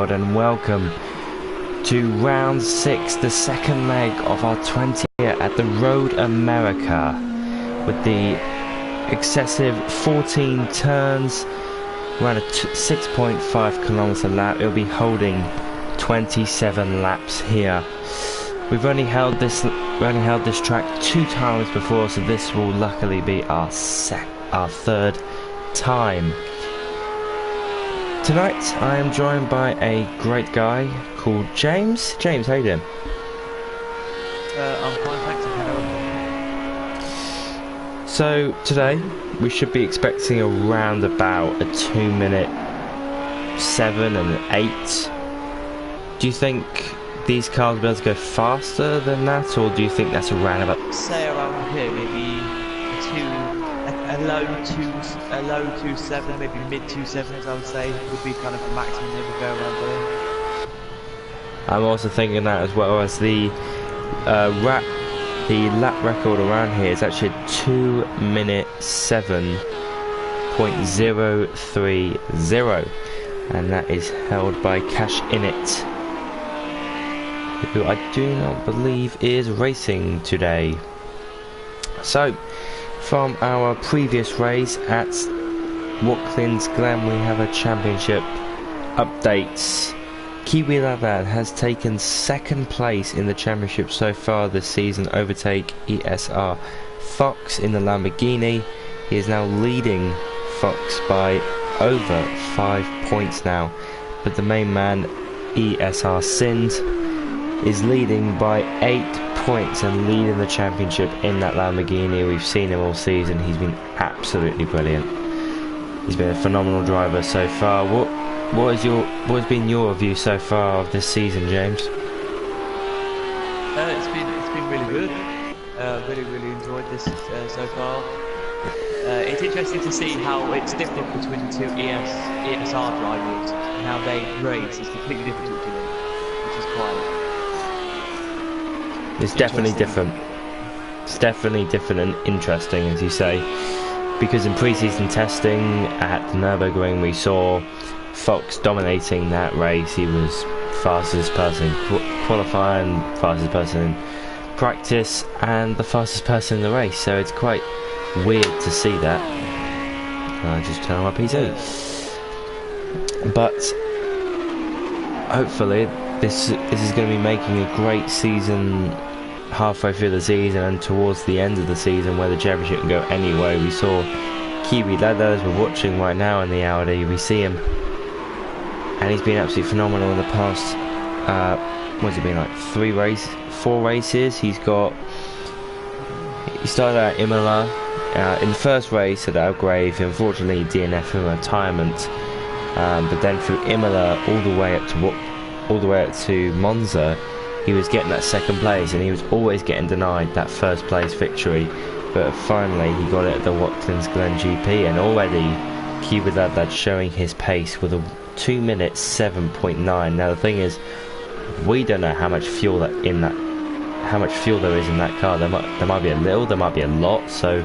world, and welcome to round 6, the second leg of our 20th at the Road America, with the excessive 14 turns, around a 6.5 kilometer lap. It'll be holding 27 laps here. We've only held this track 2 times before, so this will luckily be our third time. Tonight I am joined by a great guy called James. James, how you doing? I'm fine, thanks. So today we should be expecting around about a 2-minute 7 and 8. Do you think these cars will be able to go faster than that, or do you think that's around about? Say around here, maybe a low 2.7, maybe mid 2.7s, I would say, would be kind of the maximum they would go around here. I'm also thinking that, as well as the lap record around here is actually a 2-minute 7.030, and that is held by Cash Init, who I do not believe is racing today. So, from our previous race at Watkins Glen, we have a championship updates. Kiwi Lad has taken 2nd place in the championship so far this season, overtake ESR Fox in the Lamborghini. He is now leading Fox by over 5 points now, but the main man, ESR Sind, is leading by 8 points and leading the championship in that Lamborghini. We've seen him all season. He's been absolutely brilliant. He's been a phenomenal driver so far. What has been your review so far of this season, James? It's been really good. Really enjoyed this so far. It's interesting to see how it's different between the two ESR drivers and how they race. It's completely different to each other, which is quite. It's definitely different. It's definitely different and interesting, as you say, because in pre-season testing at the Nürburgring we saw Fox dominating that race. He was fastest person qualifying, fastest person in practice, and the fastest person in the race. So it's quite weird to see that. I just turn on my PC. But hopefully this is going to be making a great season halfway through the season and towards the end of the season, where the championship can go anyway. We saw Kiwi Leathers, we're watching right now in the Audi. We see him, and he's been absolutely phenomenal in the past. What's it been, like 4 races? He started at Imola. In the first race at Algrave, unfortunately DNF in retirement. But then through Imola all the way up to Monza, he was getting that 2nd place, and he was always getting denied that 1st place victory. But finally he got it at the Watkins Glen GP, and already Kiwi Lad showing his pace with a 2-minute 7.9. Now the thing is, we don't know how much fuel there is in that car. There might be a little, there might be a lot. So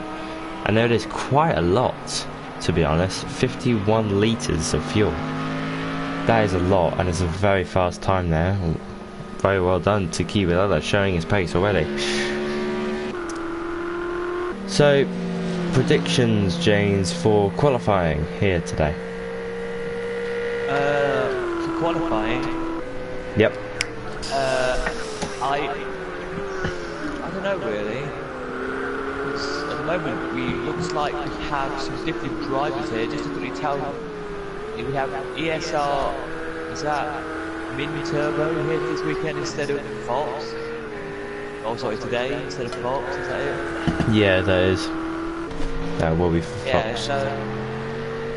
I know there's quite a lot, to be honest. 51 litres of fuel. That is a lot, and it's a very fast time there. Very well done to Kiwi Lad, showing his pace already. So, predictions, James, for qualifying here today. For qualifying. Yep. I don't know really. At the moment, looks like we have some different drivers here. Just to quickly tell you, we have ESR. Is that Min Turbo here this weekend instead of Fox? Oh, sorry, today instead of Fox. Is that it? Yeah, that is. That will be Fox. Yeah. So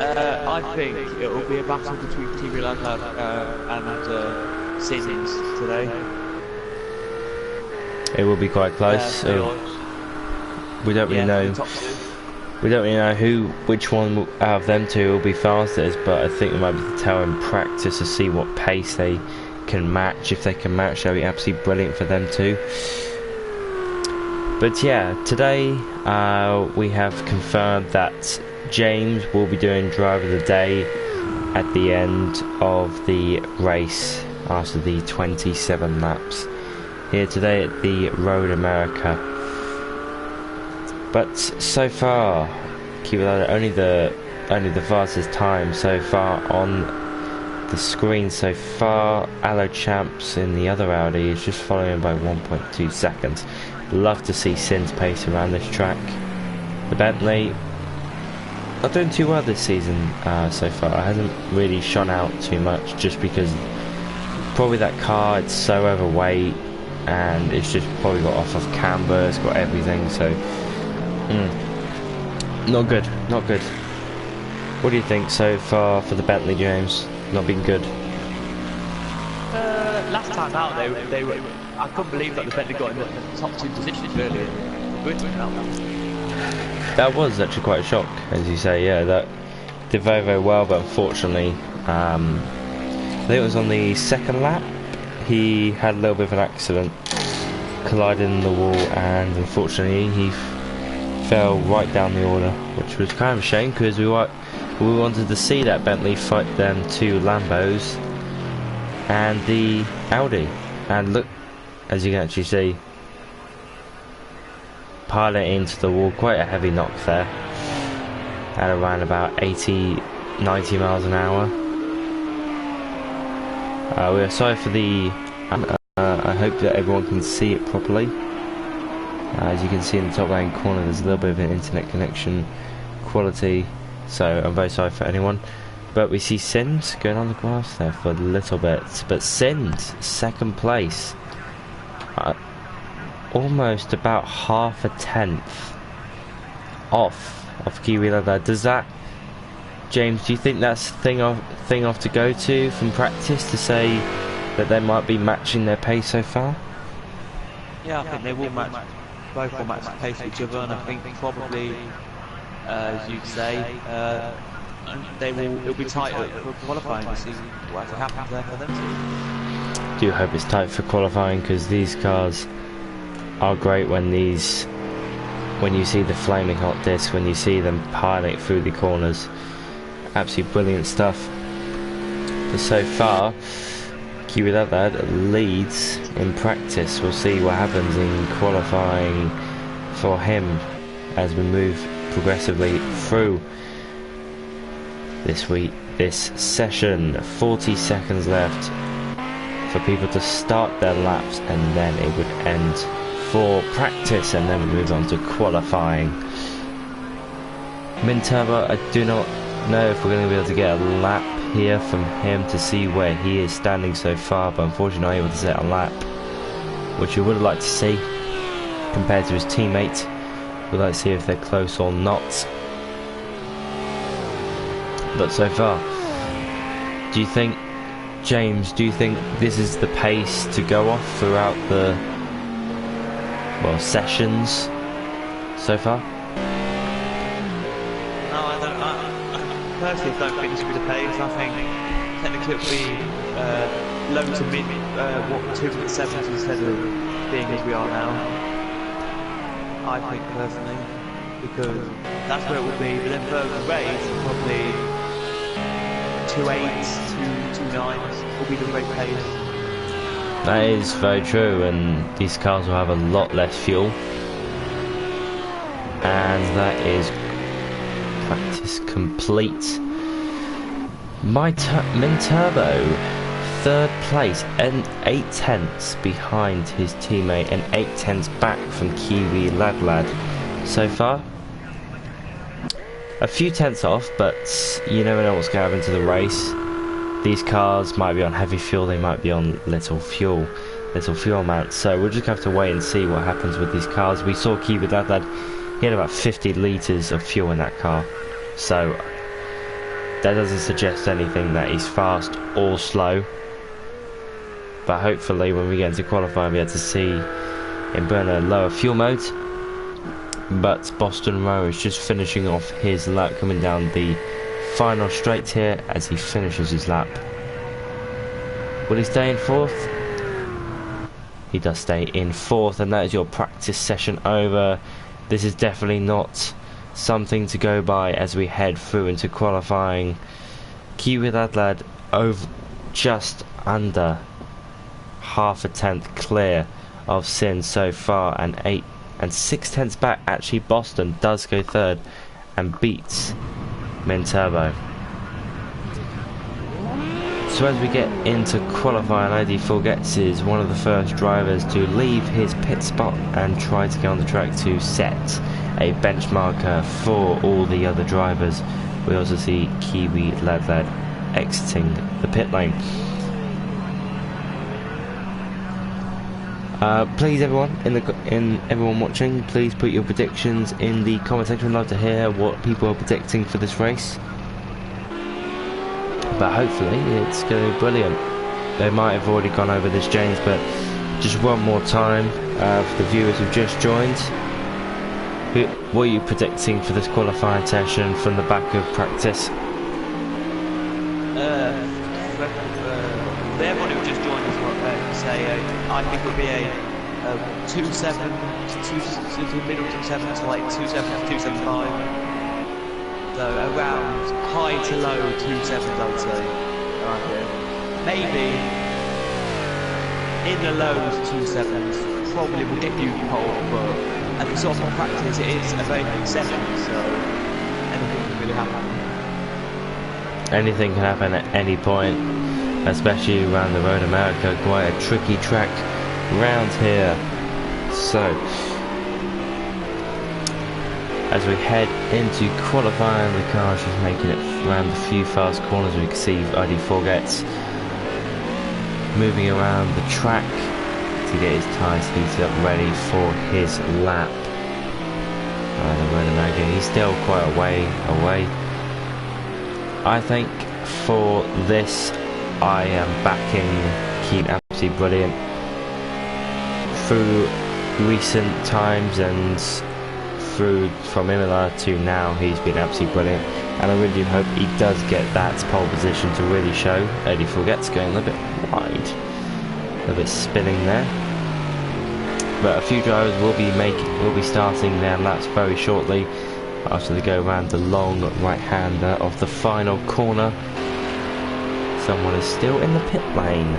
I think it will be a battle between Kiwi Lad and Sins today. It will be quite close. We don't really know. We don't really know which one out of them two will be fastest, but I think we might be able to tell in practice to see what pace they can match. If they can match, that'll be absolutely brilliant for them too. But yeah, today we have confirmed that James will be doing Driver of the Day at the end of the race after the 27 laps here today at the Road America. But so far, keep it only the fastest time so far on the screen so far. Allo Champs in the other Audi is just following by 1.2 seconds. Love to see Sin's pace around this track. The Bentley not doing too well this season so far. It hasn't really shone out too much, just because probably that car, it's so overweight and it's just probably got off of camber, it's got everything, so not good. What do you think so far for the Bentley, James? Not been good. Last time out, they were. I couldn't believe that the Bentley got in the top 2 positions really. Good That was actually quite a shock, as you say. Yeah, that did very well, but unfortunately, I think it was on the second lap. He had a little bit of an accident, collided in the wall, and unfortunately he fell right down the order, which was kind of a shame, because we wanted to see that Bentley fight them 2 Lambos and the Audi. And look, as you can actually see, pilot into the wall, quite a heavy knock there at around about 80-90 miles an hour. We are sorry for the I hope that everyone can see it properly. As you can see in the top right hand corner, there's a little bit of an internet connection quality, so I'm very sorry for anyone. But we see Sins going on the grass there for a little bit, but Sins second place, almost about half a tenth off of Kiwi Leather. Does that, James, do you think that's thing off to go to from practice, to say that they might be matching their pace so far? Yeah, I think they will match. Both will match the pace with each other, and I think probably, as you say, it'll be tight for qualifying to see what happens there for them. Do hope it's tight for qualifying, because these cars are great when you see the flaming hot disc, when you see them piling through the corners. Absolutely brilliant stuff. But so far, Kiwi Leather leads in practice. We'll see what happens in qualifying for him as we move progressively through this session. 40 seconds left for people to start their laps, and then it would end for practice, and then we move on to qualifying. Minturbo, I do not know if we're going to be able to get a lap here from him to see where he is standing so far, but unfortunately not able to set a lap, which we would have liked to see compared to his teammate. We'd like to see if they're close or not. But so far, do you think, James, this is the pace to go off throughout the sessions so far? No, I personally don't think this will be the pace. I think technically it'll be low to mid 2.7s instead of being as we are now. I think personally, because that's where it will be. But then for the race, probably 2.8s, 2.9s will be the great pace. That is very true, and these cars will have a lot less fuel, and that is practice complete. Minturbo, 3rd place and 8 tenths behind his teammate, and 8 tenths back from Kiwi Lad so far. A few tenths off, but you never know what's going to happen to the race. These cars might be on heavy fuel, they might be on little fuel amounts, so we'll just have to wait and see what happens with these cars. We saw Kiwi Lad, he had about 50 litres of fuel in that car, so that doesn't suggest anything that he's fast or slow. But hopefully when we get into qualifying, we'll be able to see him burn a lower fuel mode. But Boston Rowe is just finishing off his lap, coming down the final straight here as he finishes his lap. Will he stay in 4th? He does stay in 4th, and that is your practice session over. This is definitely not something to go by as we head through into qualifying. Kiwi lad over just under half a tenth clear of Sin so far, and 8 and 6/10 back. Actually, Boston does go third and beats Min Turbo. So as we get into qualifying, ID Forgets is one of the first drivers to leave his pit spot and try to get on the track to set a benchmarker for all the other drivers. We also see Kiwi Lad exiting the pit lane. Please, everyone everyone watching, please put your predictions in the comment section. I'd love to hear what people are predicting for this race. But hopefully it's going to be brilliant. They might have already gone over this, James, but just one more time for the viewers who've just joined. What are you predicting for this qualifying session from the back of practice? Everyone who just joined us will say I think it will be a 2.7 to middle 2.7 to like 2.7 to 2.75. So around high to low 2.7s, I would say. Maybe in the lows 2.7s probably will get you pole, but at the sort of practice it is a very big session, so anything can really happen. Anything can happen at any point, especially around the Road America. Quite a tricky track round here. So as we head into qualifying, the car's just making it around a few fast corners. We can see ID Forgets moving around the track to get his tyres heated up ready for his lap. The Road America, he's still quite a way away. I think for this I am backing Keen. Absolutely brilliant through recent times, and through from Imola to now he's been absolutely brilliant, and I really do hope he does get that pole position to really show. 84 gets going a little bit wide, a little bit spinning there, but a few drivers will be starting their laps very shortly after they go around the long right-hander of the final corner. Someone is still in the pit lane,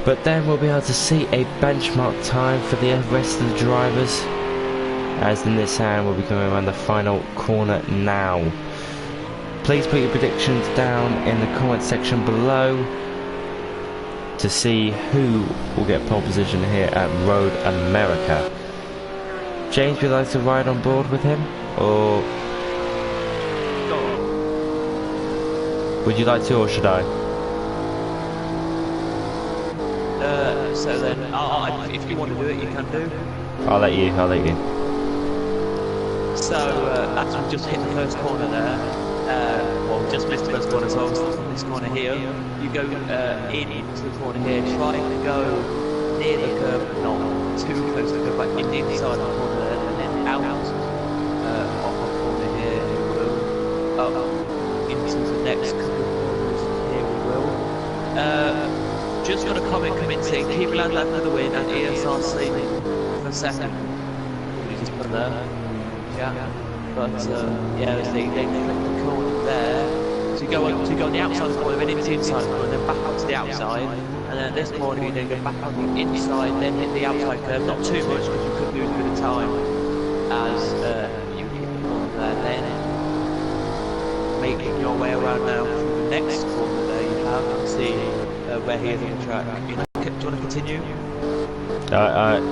but then we'll be able to see a benchmark time for the rest of the drivers, as the Nissan will be coming around the final corner now. Please put your predictions down in the comment section below to see who will get pole position here at Road America. James, would you like to ride on board with him, or would you like to, or should I? So then, if you want to do it, you can do. I'll let you. So, as we just hit the first corner there, well, just missed the first corner, so on this corner here, you go into the corner here, try and go near the curb, not too close to the curb, but inside the corner there, and then out of the corner here, you will, up into the next couple of corners, here we will. Just got a comment come in saying, keep Lad for the win, and ESRC for second. You just put there. Yeah, but yeah, they click the corner there. So you go on the outside of the corner, then into the inside of the corner, then back out to the outside, and then at this corner you then go back on the inside, then hit the outside curve. Not too much because you could lose a bit of time as you hit the corner there. Then making your way around now through the next corner there, you have to see where he is on the track. Do you want to continue?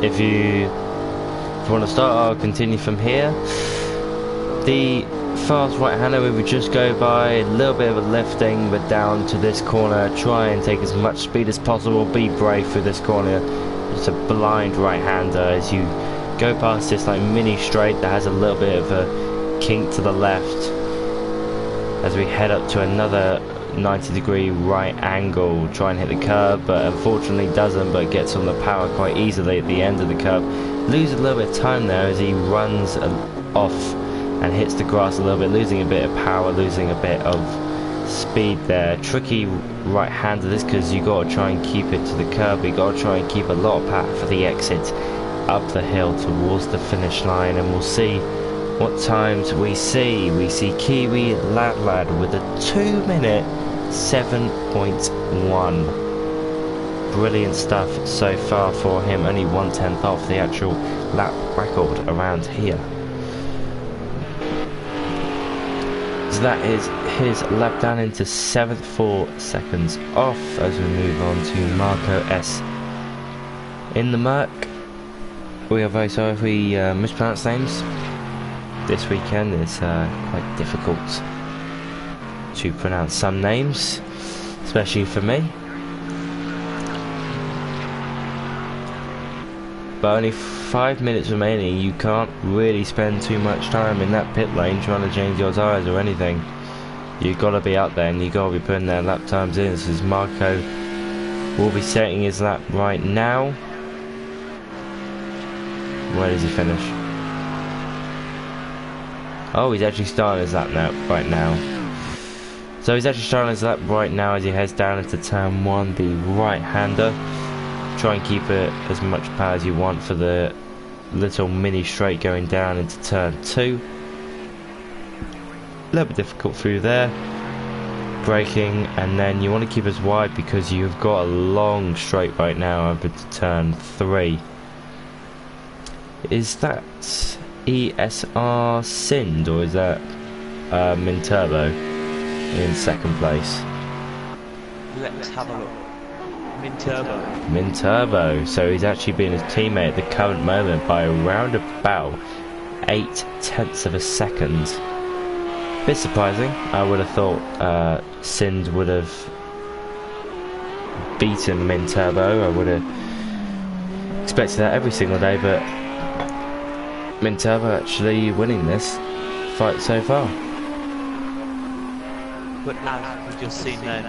If you want to start, I'll continue from here. The fast right-hander we would just go by, a little bit of a lifting, but down to this corner, try and take as much speed as possible, be brave through this corner. It's a blind right-hander as you go past this like mini straight that has a little bit of a kink to the left as we head up to another 90-degree right angle, try and hit the curb, but unfortunately doesn't, but gets on the power quite easily at the end of the curb. Loses a little bit of time there as he runs off and hits the grass a little bit, losing a bit of power, losing a bit of speed there. Tricky right-hander this, because you got to try and keep it to the curb, you got to try and keep a lot of power for the exit up the hill towards the finish line, and we'll see what times we see. We see Kiwi Lad with a 2-minute 7.1. Brilliant stuff so far for him, only 1/10 off the actual lap record around here. So that is his lap down into 7th, 4 seconds off as we move on to Marco S. In the Merc, we are very sorry if we mispronounce names. This weekend is quite difficult to pronounce some names, especially for me. But only 5 minutes remaining, you can't really spend too much time in that pit lane trying to change your tyres or anything. You've got to be up there and you've got to be putting their lap times in. This is Marco will be setting his lap right now. Where does he finish? Oh, he's actually starting his lap now, right now. So he's actually starting his lap right now as he heads down into turn 1, the right-hander. Try and keep it as much power as you want for the little mini straight going down into turn 2. A little bit difficult through there. Braking, and then you want to keep as wide because you've got a long straight right now over to turn 3. Is that ESR Sind or is that Min Turbo in 2nd place? Let's have a look. Min Turbo. Min Turbo. So he's actually been his teammate at the current moment by around about 0.8 of a second. Bit surprising. I would have thought Sind would have beaten Min Turbo. I would have expected that every single day, but Min Turbo actually winning this fight so far. But as we've just seen then,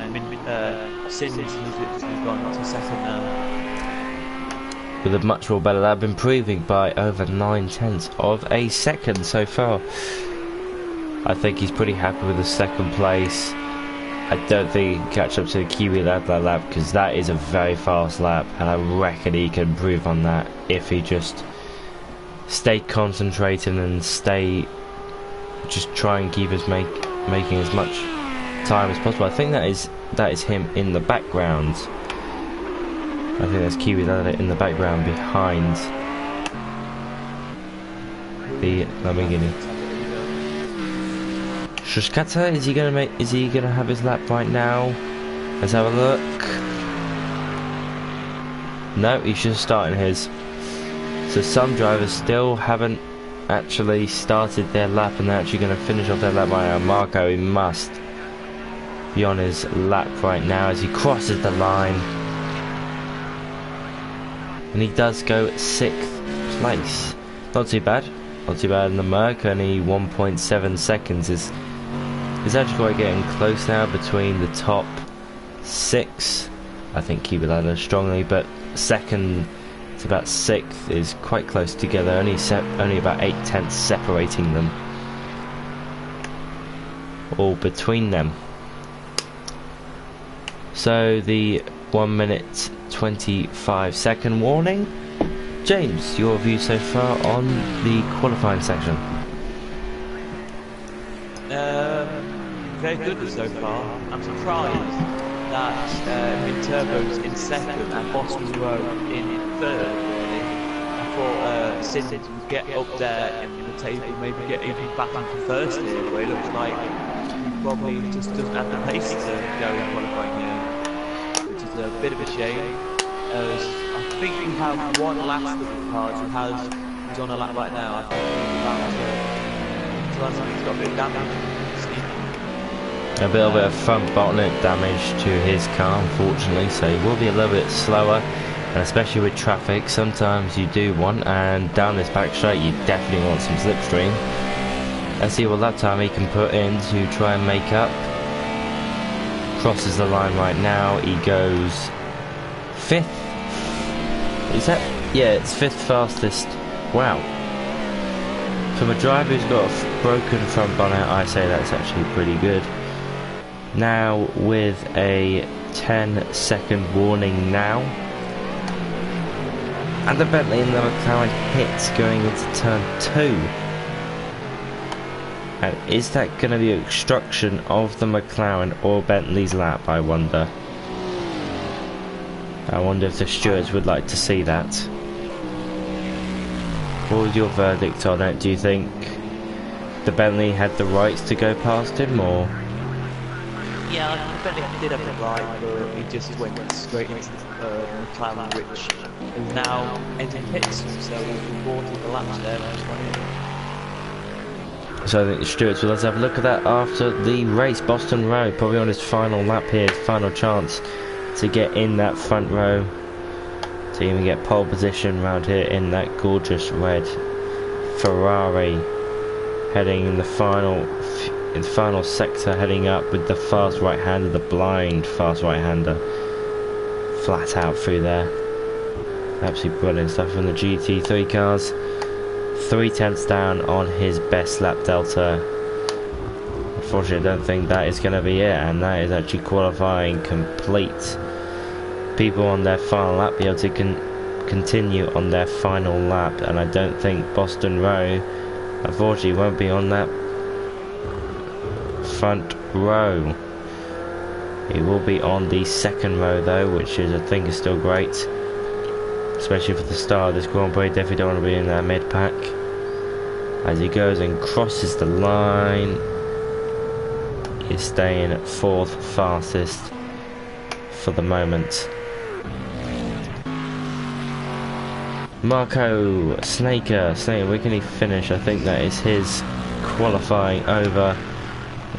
Sind has gone to 2nd now. With a much more better lap, improving by over 0.9 of a second so far. I think he's pretty happy with the 2nd place. I don't think he can catch up to the Kiwi lap because that is a very fast lap, and I reckon he can improve on that if he just stay concentrated and just try and keep us making as much time as possible. I think that is him in the background. I think there's Kiwi in the background behind the Lamborghini. Shushkata, is he gonna have his lap right now? Let's have a look. No, he's just starting his. So some drivers still haven't actually started their lap and they're actually going to finish off their lap right now. Marco, he must be on his lap right now as he crosses the line. And he does go 6th place. Not too bad. Not too bad in the Merc. Only 1.7 seconds is actually quite getting close now between the top 6. I think keep it ladder strongly, but 2nd to about 6th is quite close together. Only about 0.8 separating them. All between them. So the 1 minute 25 second warning. James, your view so far on the qualifying section? Very good so far. I'm surprised that Min Turbo's in 2nd and Boston were in 3rd. Really, I thought Sind would get up there in the table, maybe get even back into 1st here, where it looks like he probably just doesn't have the pace to go in qualifying here, which is a bit of a shame. I think we have one last of the cars who's on a lap right now. I think he's got a bit of damage. A little bit of front bottleneck damage to his car, unfortunately, so he will be a little bit slower, and especially with traffic, sometimes you do want, and down this back straight, you definitely want some slipstream. Let's see what lap time he can put in to try and make up. Crosses the line right now, he goes 5th. Is that? Yeah, it's 5th fastest. Wow. From a driver who's got a broken front bonnet, I say that's actually pretty good. Now with a 10-second warning now. And the Bentley and the McLaren hits going into turn 2. And is that going to be obstruction of the McLaren or Bentley's lap, I wonder? I wonder if the stewards would like to see that. What was your verdict on it? Do you think the Bentley had the rights to go past him, or? Yeah, the Bentley did have the right, but he just went straight into the McLaren, which is now ending pits, so he aborted the laps there and just went in. So I think the stewards will let's have a look at that after the race. Boston Rowe probably on his final lap here, his final chance to get in that front row, to even get pole position around here in that gorgeous red Ferrari, heading in the final sector, heading up with the fast right-hander, the blind fast right-hander, flat out through there. Absolutely brilliant stuff from the GT3 cars. 3/10 down on his best lap delta. Unfortunately, I don't think that is going to be it, and that is actually qualifying complete. People on their final lap be able to continue on their final lap, and I don't think Boston Rowe, unfortunately, won't be on that front row. He will be on the second row though, which is, I think, is still great, especially for the start of this Grand Prix. Definitely don't want to be in that mid pack. As he goes and crosses the line, he's staying fourth fastest for the moment. Marco Snaker, where can he finish? I think that is his qualifying over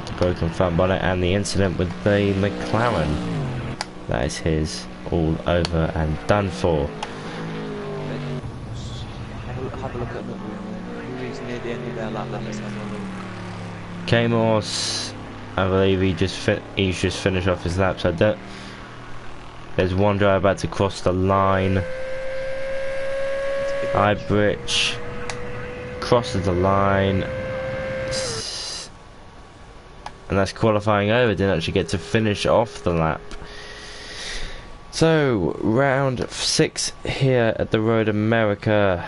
the broken front bonnet and the incident with the McLaren. That is his all over and done for. Have a look at who's near the end of their lap. Kamos, I believe he's just finished off his laps. There's one driver about to cross the line. Ibridge crosses the line, and that's qualifying over. Didn't actually get to finish off the lap. So round 6 here at the Road America.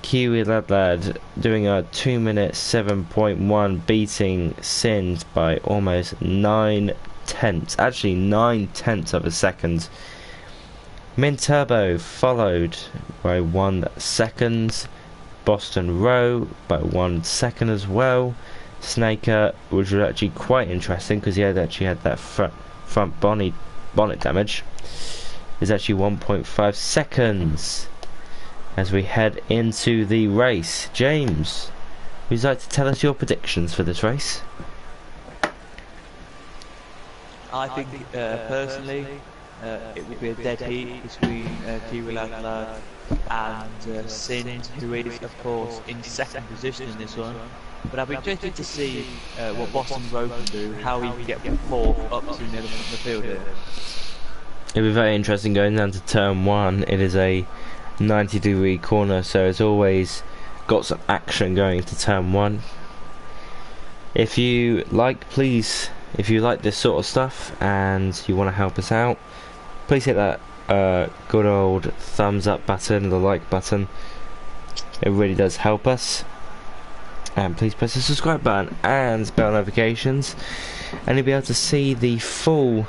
Kiwi lad doing a 2-minute 7.1, beating Sins by almost 9/10, actually 9/10 of a second. Min Turbo followed by 1 second. Boston Rowe by 1 second as well. Snaker, which was actually quite interesting because he had that front bonnet damage, is actually 1.5 seconds as we head into the race. James, would you like to tell us your predictions for this race? I think personally it would be a dead heat between Kiwi Lad and Sins, who is of course in second position in this one. But I'll be interested to see what Boston Rowe can do, how he can get from fourth up to near the front of the field here. It'll be very interesting going down to turn 1. It is a 90-degree corner, so it's always got some action going into turn 1. If you like this sort of stuff and you want to help us out, please hit that good old thumbs up button, the like button. It really does help us. And please press the subscribe button and bell notifications, and you'll be able to see the full.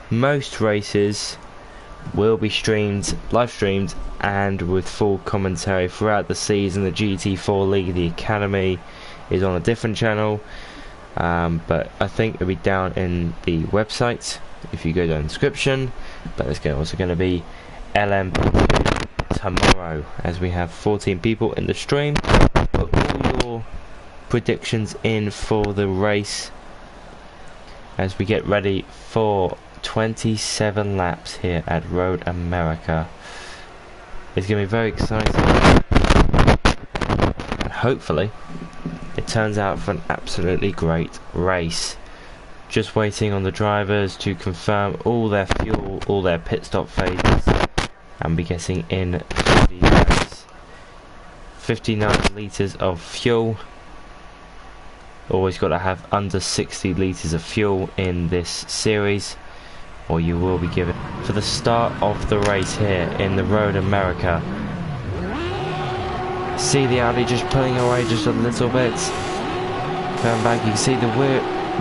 Most races will be live streamed, and with full commentary throughout the season. The GT4 League, the Academy, is on a different channel, but I think it'll be down in the website if you go down the description. But there's also going to be LMP tomorrow, as we have 14 people in the stream. Put all your predictions in for the race as we get ready for 27 laps here at Road America. It's going to be very exciting, and hopefully it turns out for an absolutely great race. Just waiting on the drivers to confirm all their fuel, all their pit stop phases, and be getting in to the race. 59 litres of fuel. Always got to have under 60 litres of fuel in this series, or you will be given. For the start of the race here in the Road America, see the Audi just pulling away just a little bit. Coming back, you can see the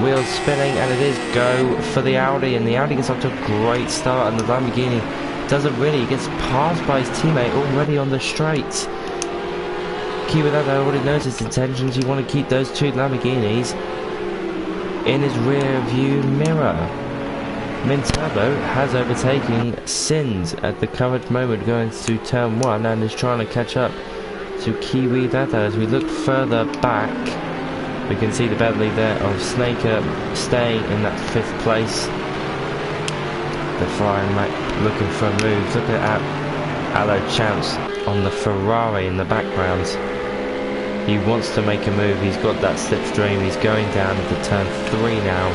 wheels spinning, and it is go for the Audi, and the Audi gets off to a great start, and the Lamborghini doesn't really. He gets passed by his teammate already on the straight. Kiwi Ladder already knows his intentions. You want to keep those two Lamborghinis in his rear view mirror. Minturbo has overtaken Sins at the current moment going to turn 1 and is trying to catch up to Kiwi Ladder. As we look further back, we can see the Bentley there of Snaker staying in that 5th place. The Flying Mac looking for a move. Look at Allo Champs on the Ferrari in the background. He wants to make a move. He's got that slipstream. He's going down into turn 3 now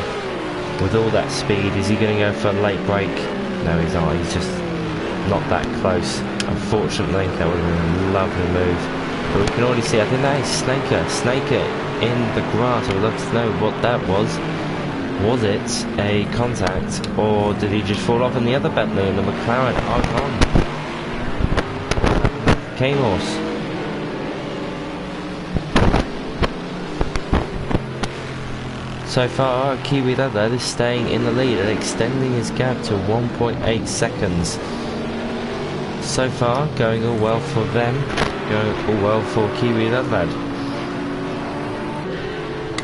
with all that speed. Is he going to go for a late break? No, he's not. He's just not that close. Unfortunately, that would have been a lovely move. But we can already see, I think that is Snaker in the grass. I would love to know what that was. Was it a contact, or did he just fall off? And the other Bentley and the McLaren are gone. K-Horse. So far, Kiwi Ladder is staying in the lead and extending his gap to 1.8 seconds. So far, going all well for them, going all well for Kiwi Ladder.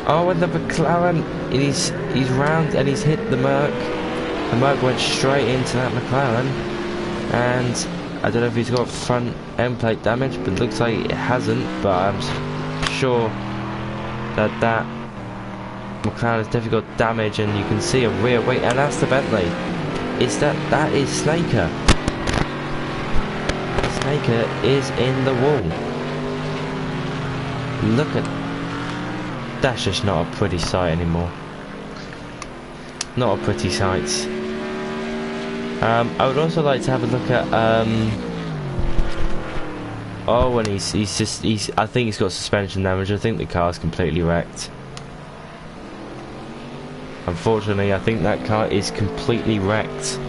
Oh, and the McLaren, he's round and he's hit the Merc. The Merc went straight into that McLaren, and I don't know if he's got front end plate damage, but it looks like it hasn't. But I'm sure that McLaren has definitely got damage, and you can see a rear wing, and that's the Bentley. That is Snaker. Snaker is in the wall. Look at, that's just not a pretty sight anymore. Not a pretty sight. I would also like to have a look at oh, and he's I think he's got suspension damage. I think the car's completely wrecked. Unfortunately, I think that car is completely wrecked.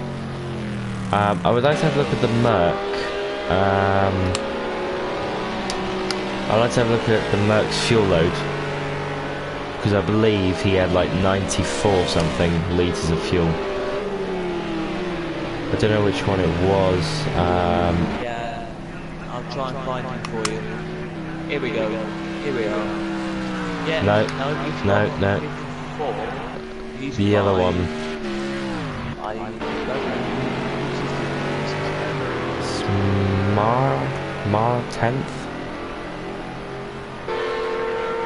I would like to have a look at the Merc. I'd like to have a look at the Merc's fuel load, because I believe he had like 94 something litres of fuel. I don't know which one it was. Yeah, I'll try and find him for you. Here we go. Here we are. Yeah. No. The yellow one. I don't know. Mar 10th?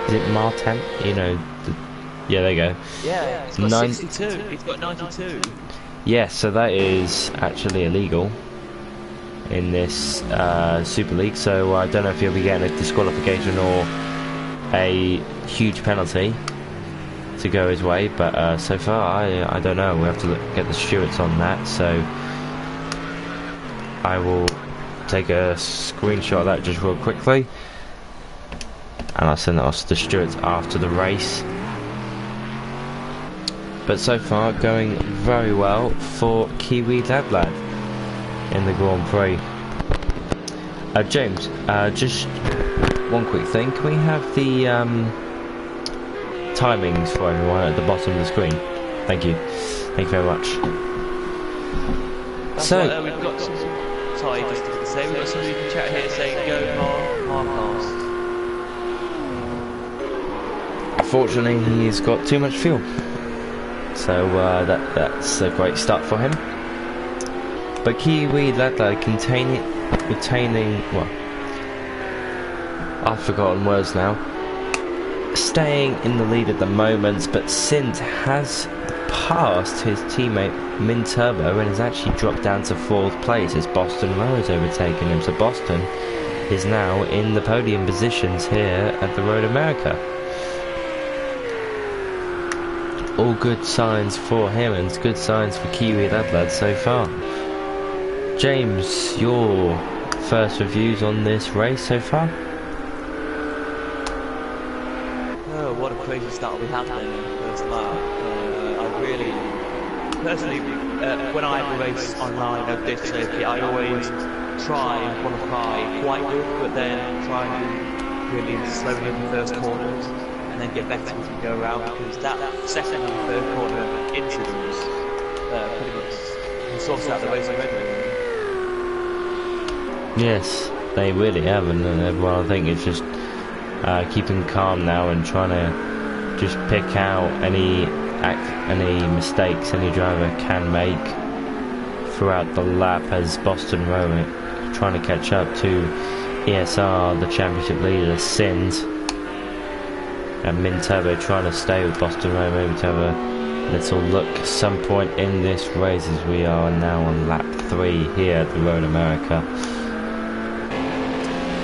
Is it Mar 10th? You know, yeah, there you go. Yeah, it's got 62. It's got 92. Yes, so that is actually illegal in this Super League. So I don't know if he'll be getting a disqualification or a huge penalty to go his way, but so far I don't know. We have to get the stewards on that, so I will take a screenshot of that just real quickly, and I'll send that off to the stewards after the race. But so far, going very well for Kiwi Ladlad in the Grand Prix. James, just one quick thing. Can we have the timings for everyone at the bottom of the screen? Thank you. Thank you very much. That's so, right, we've got some. Sorry, just to say, we've got somebody in the chat here saying go Marcos. Unfortunately, he's got too much fuel. So that's a great start for him. But Kiwi Ladler retaining, well, I've forgotten words now. Staying in the lead at the moment, but Sint has passed his teammate Min Turbo and has actually dropped down to 4th place as Boston Row has overtaken him. So Boston is now in the podium positions here at the Road America. All good signs for him and good signs for Kiwi Ladlad so far. James, your first reviews on this race so far? Oh, what a crazy start we had then in the first lap. I really, personally, when I have a race online of this circuit, I always try and qualify quite good, but then try and really slowly in the first corners. And and then get better as we go around, because that second and third corner incidents pretty much sorts out the race already. Yes, they really have, and everyone, I think, is just keeping calm now and trying to just pick out any mistakes any driver can make throughout the lap, as Boston Roman trying to catch up to ESR, the championship leader, Sins, and Min Turbo trying to stay with Boston Roman to have a little look some point in this race, as we are now on lap 3 here at the Road America.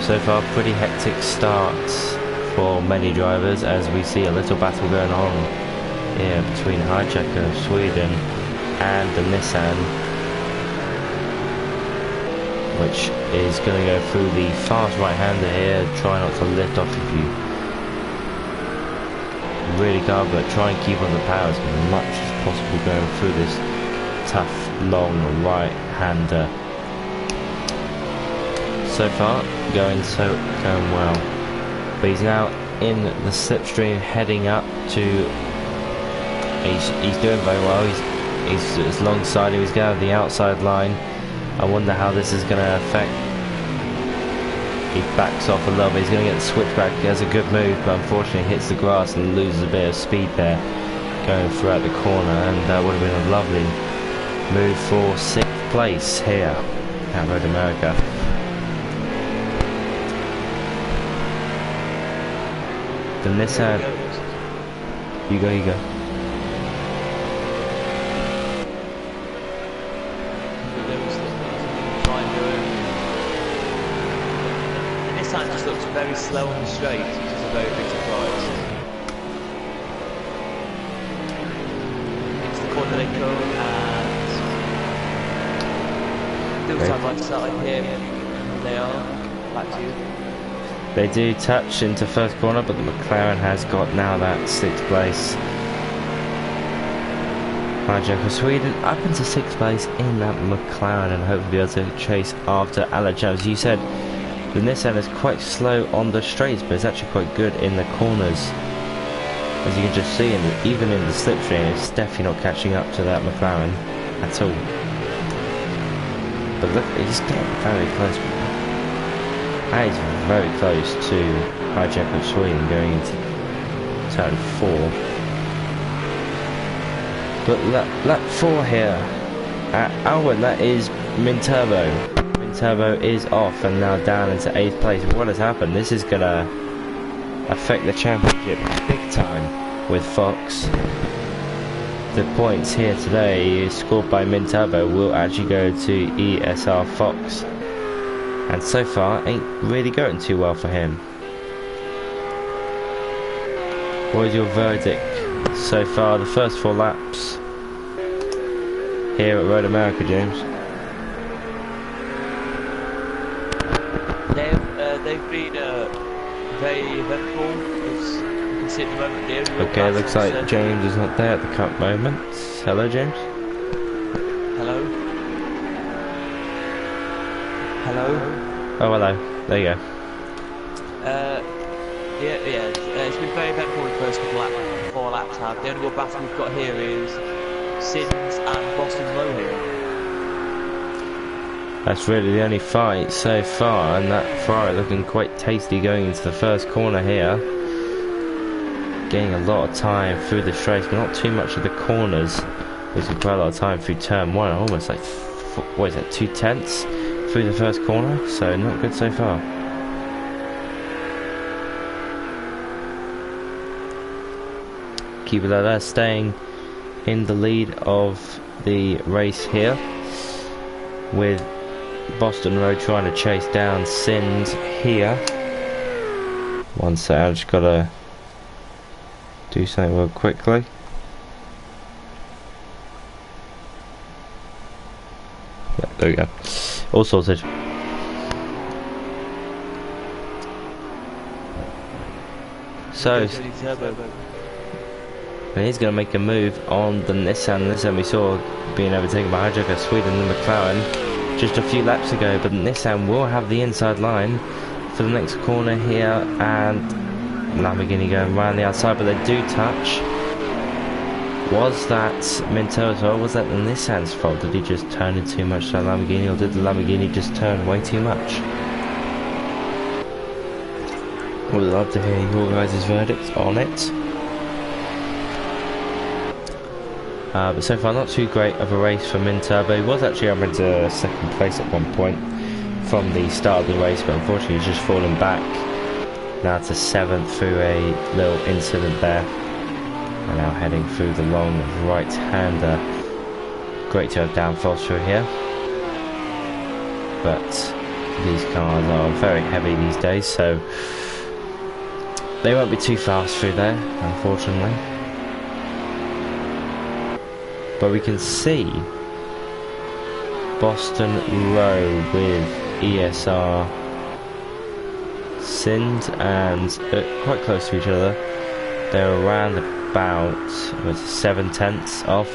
So far, pretty hectic starts for many drivers, as we see a little battle going on here between Hijacker of Sweden and the Nissan, which is going to go through the fast right-hander here. Try not to lift off if you really can't, but try and keep on the power as much as possible going through this tough, long right-hander. So far, going well. But he's now in the slipstream, heading up to. He's doing very well. He's alongside him. He's going to the outside line. I wonder how this is going to affect. He backs off a little bit. He's going to get the switchback. He has a good move, but unfortunately hits the grass and loses a bit of speed there, going throughout the corner. And that would have been a lovely move for 6th place here at Road America. The Nissan. You go. The Nissan just looks very slow on the straight, which is a very big surprise. It's the corner they go, and still side by side here. They are back to you. They do touch into first corner, but the McLaren has got now that 6th place. Hijacker Sweden up into 6th place in that McLaren, and hopefully be able to chase after Alex. As you said, the Nissan is quite slow on the straights, but it's actually quite good in the corners. As you can just see, even in the slipstream, it's definitely not catching up to that McLaren at all. But look, he's getting very close. That is very close to Hijacker of Sweden, going into turn 4. But lap 4 here at Alwyn, that is Min Turbo. Min Turbo is off and now down into 8th place. What has happened? This is going to affect the championship big time with Fox. The points here today scored by Min Turbo will actually go to ESR Fox. And so far, ain't really going too well for him. What is your verdict so far, the first 4 laps here at Road America, James? They've been very eventful, as you can see at the moment. Okay, looks like James is not there at the current moment. Hello, James? Hello? Hello? Oh, hello. There you go. It's been very eventful the first couple of 4 laps have. The only real battle we've got here is Sins and Boston Roman. That's really the only fight so far, and that Ferrari looking quite tasty going into the first corner here. Getting a lot of time through the straights, but not too much of the corners. Losing quite a lot of time through turn 1, almost like, what is it, 2/10 through the first corner, so not good so far. Keep it like that, staying in the lead of the race here, with Boston Road trying to chase down Sins here. One sec, I've just got to do something real quickly. Yeah, there we go. All sorted. So, and he's going to make a move on the Nissan. The Nissan we saw being overtaken by Hijacker Sweden and McLaren just a few laps ago, but Nissan will have the inside line for the next corner here, and Lamborghini going around the outside, but they do touch. Was that Minto as well? Was that the Nissan's fault? Did he just turn in too much to the Lamborghini, or did the Lamborghini just turn way too much? Would love to hear your guys' verdict on it. But so far not too great of a race for Minturbo. He was actually up into second place at one point from the start of the race, but unfortunately he's just fallen back now to 7th through a little incident there, and now heading through the long right-hander. Great to have downforce through here, but these cars are very heavy these days, so they won't be too fast through there, unfortunately. But we can see Boston Row with ESR, Sind and quite close to each other. They're around about 7/10 off.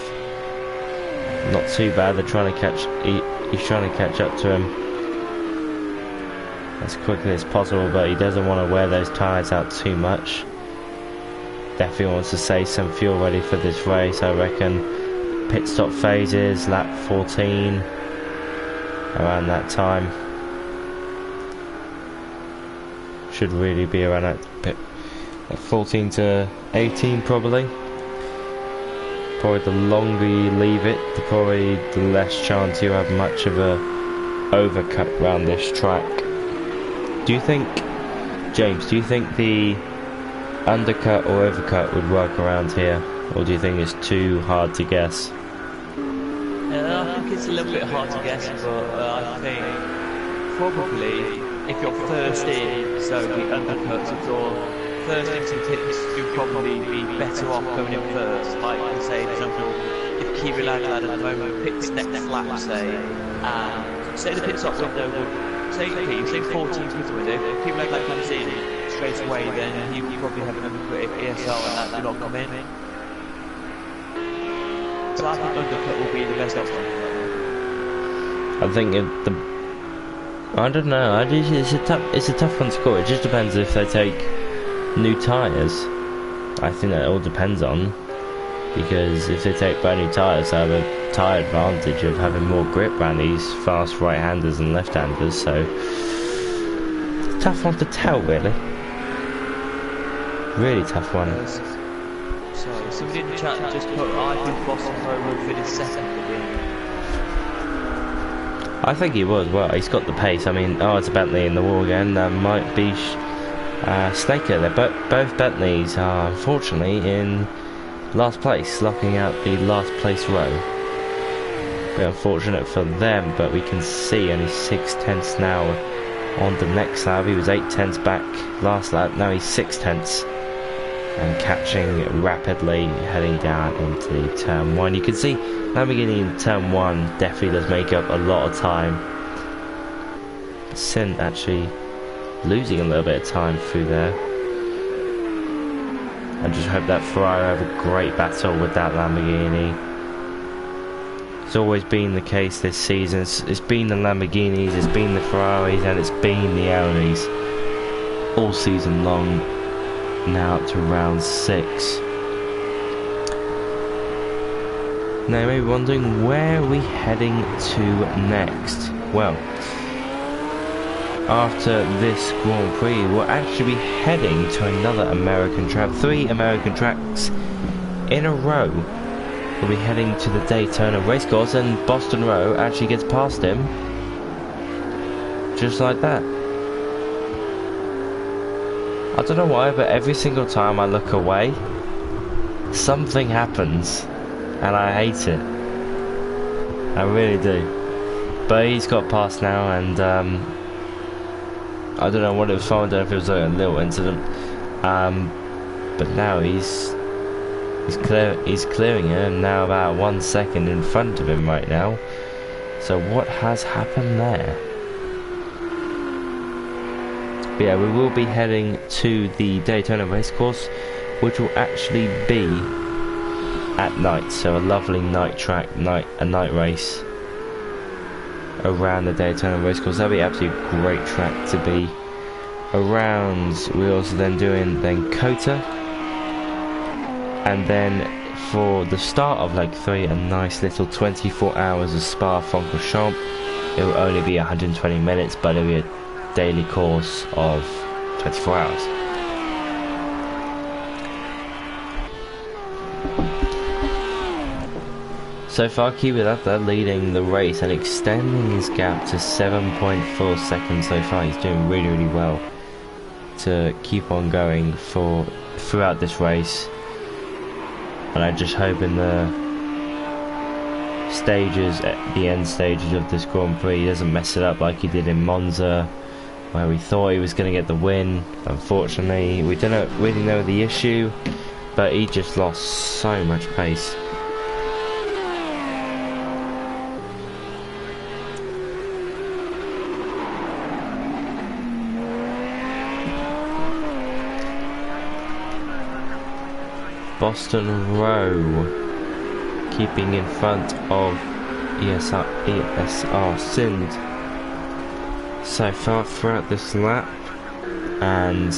Not too bad. They're trying to catch. He's trying to catch up to him as quickly as possible, but he doesn't want to wear those tyres out too much. Definitely wants to save some fuel ready for this race, I reckon. Pit stop phases, lap 14, around that time. Should really be around that 14 to 18 probably. Probably the longer you leave it, probably the less chance you have much of a overcut around this track. Do you think, James, do you think the undercut or overcut would work around here? Or do you think it's too hard to guess? I think it's a little bit hard to guess, but I think probably if you're first in, so the undercuts, if you're first into pits, you'll probably be better off going in first. Like, say, for example, if Kiri Laglad at the moment pits next lap, say, and say the pit stop window would, say 14 pit window, if Kiri Laglad comes in straight away, then he will probably have an undercut if ESR and that do not come in. So I think undercut will be the best option. I think I don't know. It's a tough one to call. It just depends if they take new tyres. I think that all depends on, because if they take brand new tyres, they have a tyre advantage of having more grip around these fast right-handers and left-handers. So tough one to tell, really. Really tough one. Sorry, somebody in the chat just put, I think Boston Row will finish second again. I think he would. Well, he's got the pace. I mean, it's a Bentley in the wall again. That might be Snaker. Both Bentleys are unfortunately in last place, locking out the last place row. Bit unfortunate for them, but we can see only 6/10 now on the next lap. He was 8/10 back last lap. Now he's 6/10. And catching rapidly, heading down into turn 1. You can see Lamborghini in turn 1 definitely does make up a lot of time. Sin actually losing a little bit of time through there. I just hope that Ferrari have a great battle with that Lamborghini. It's always been the case this season. It's been the Lamborghinis, it's been the Ferraris, and it's been the Audis all season long. Now up to round 6. Now you may be wondering, where are we heading to next? Well, after this Grand Prix, we'll actually be heading to another American track. 3 American tracks in a row. We'll be heading to the Daytona racecourse, and Boston Row actually gets past him. Just like that. I don't know why, but every single time I look away, something happens, and I hate it. I really do. But he's got past now, and I don't know what it was for. I don't know if it was like a little incident. But now he's clearing it, and now about 1 second in front of him right now. So what has happened there? But yeah, we will be heading to the Daytona racecourse, which will actually be at night. So a lovely night track, a night race around the Daytona racecourse. That'll be an absolutely great track to be around, we're also then doing Kota, and then for the start of leg 3, a nice little 24 hours of Spa-Francorchamps. It will only be 120 minutes, but it will be a daily course of 24 hours. So far, Kiwi Ladler leading the race and extending his gap to 7.4 seconds so far. He's doing really, really well to keep on going throughout this race. And I just hope in the stages, at the end stages of this Grand Prix, he doesn't mess it up like he did in Monza, where we thought he was going to get the win. Unfortunately, we don't really know the issue, but he just lost so much pace. Boston Row keeping in front of ESR Sind so far throughout this lap, and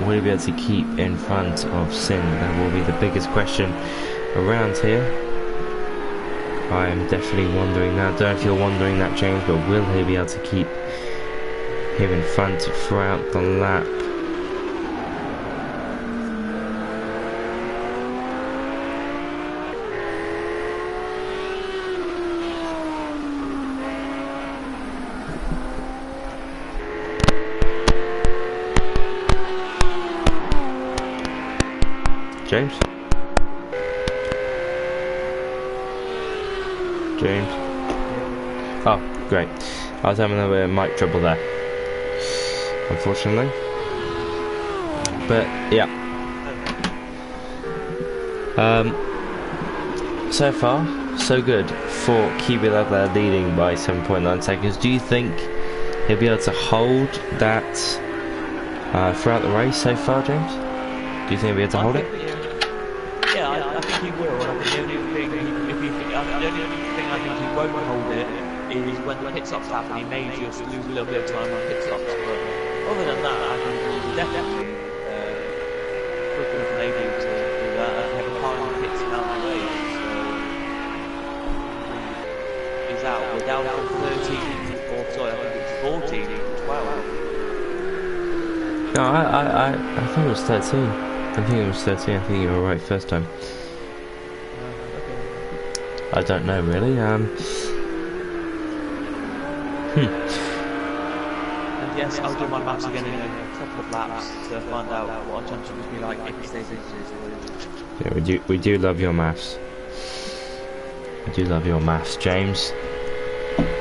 will he be able to keep in front of Sind? That will be the biggest question around here. I am definitely wondering that. I don't know if you're wondering that, James, but will he be able to keep him in front throughout the lap? James? James? Oh, great. I was having a bit of mic trouble there, unfortunately. But, yeah. So far, so good for Kiwi Ladler leading by 7.9 seconds. Do you think he'll be able to hold that throughout the race so far, James? Do you think he'll be able to hold it? Yeah, I think he will. I think the only thing, I think he won't hold it is when the pit stops happen. He may just lose a little bit of time on pit stops. But other than that, I think he's definitely good enough and able to do that and have a car in the pits out the race. So he's out. We're down from 13 or sorry, I think it's 14 to 12. No, I thought it was 13. I think it was 13. I think you were right first time. I don't know really. And yes, I'll do my maths again in a couple of laps to find out what our championship would be like if he stays in this. Yeah, we do love your maths. We do love your maths, James.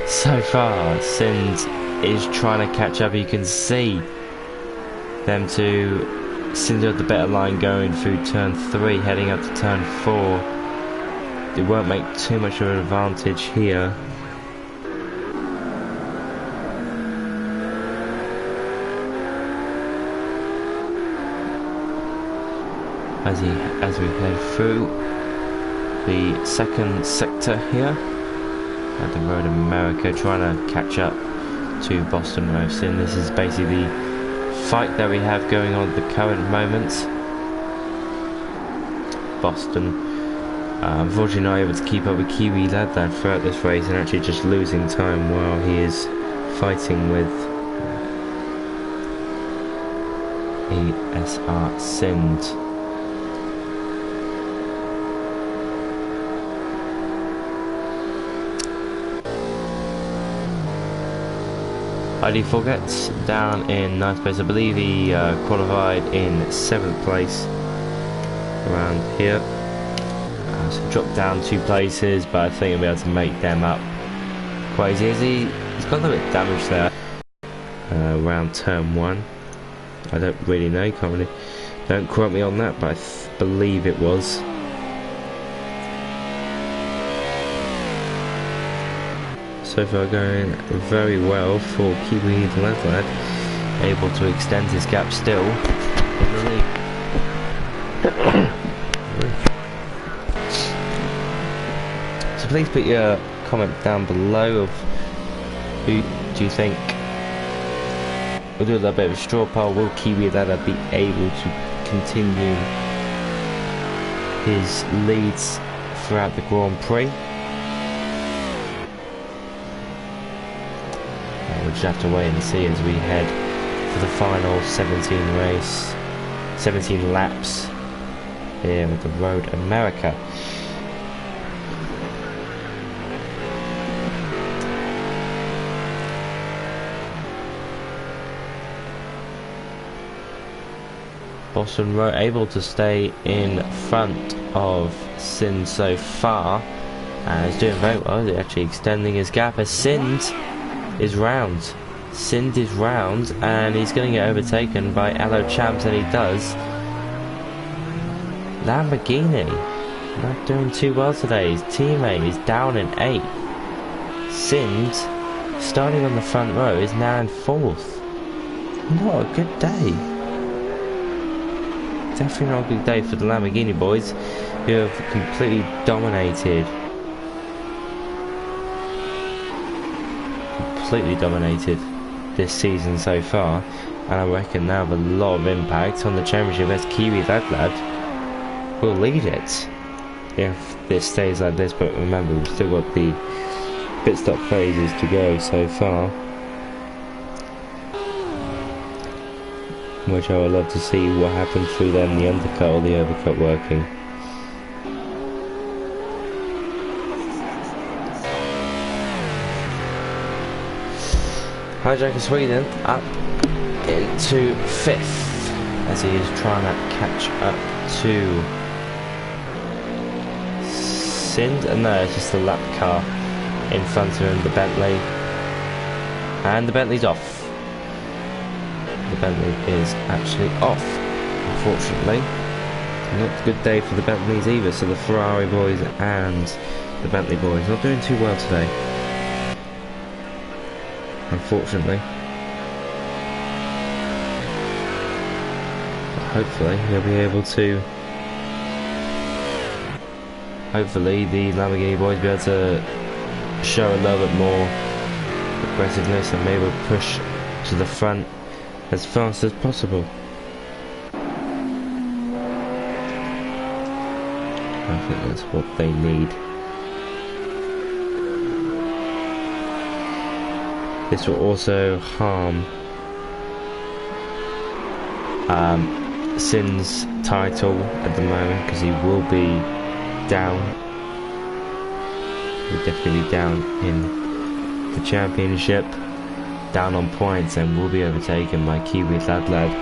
So far, Sind is trying to catch up. You can see them two. Sind at the better line going through turn 3, heading up to turn 4. It won't make too much of an advantage here. As we head through the second sector here at the Road America, trying to catch up to Boston Row. Sind, this is basically the fight that we have going on at the current moment. Boston unfortunately not able to keep up with Kiwi Ladler throughout this race and actually just losing time while he is fighting with ESR Sind. ID Forgets down in 9th place. I believe he qualified in 7th place around here. So dropped down 2 places, but I think he'll be able to make them up quite easy. He's got a little bit of damage there around turn 1. I don't really know, don't quote me on that, but I believe it was. So far going very well for Kiwi Ladler, able to extend his gap still in the lead. So please put your comment down below of who do you think we'll do a little bit of a straw poll. Will Kiwi Ladder be able to continue his leads throughout the Grand Prix? We'll just have to wait and see as we head for the final 17 laps here at the Road America. Boston Road able to stay in front of Sind so far, and is doing very well. He's actually extending his gap as Sind is round. Sind is round, and he's going to get overtaken by Allo Champs, and he does. Lamborghini not doing too well today. His teammate is down in 8th. Sind, starting on the front row, is now in 4th. Not a good day. Definitely not a good day for the Lamborghini boys, who have completely dominated this season so far, and I reckon they have a lot of impact on the championship as Kiwi Lad will lead it if this stays like this. But remember, we've still got the pit stop phases to go so far, which I would love to see what happens through them, the undercut or the overcut working. Hijacker Sweden up into 5th as he is trying to catch up to Sind. No, it's just the lap car in front of him, the Bentley, and the Bentley's off. The Bentley is actually off, unfortunately. Not a good day for the Bentleys either, so the Ferrari boys and the Bentley boys not doing too well today, unfortunately. But hopefully he'll be able to, hopefully the Lamborghini boys will be able to show a little bit more aggressiveness and maybe push to the front as fast as possible. I think that's what they need. This will also harm Sind's title at the moment, because he will be down. He'll definitely be down in the championship, down on points, and will be overtaken by Kiwi Lad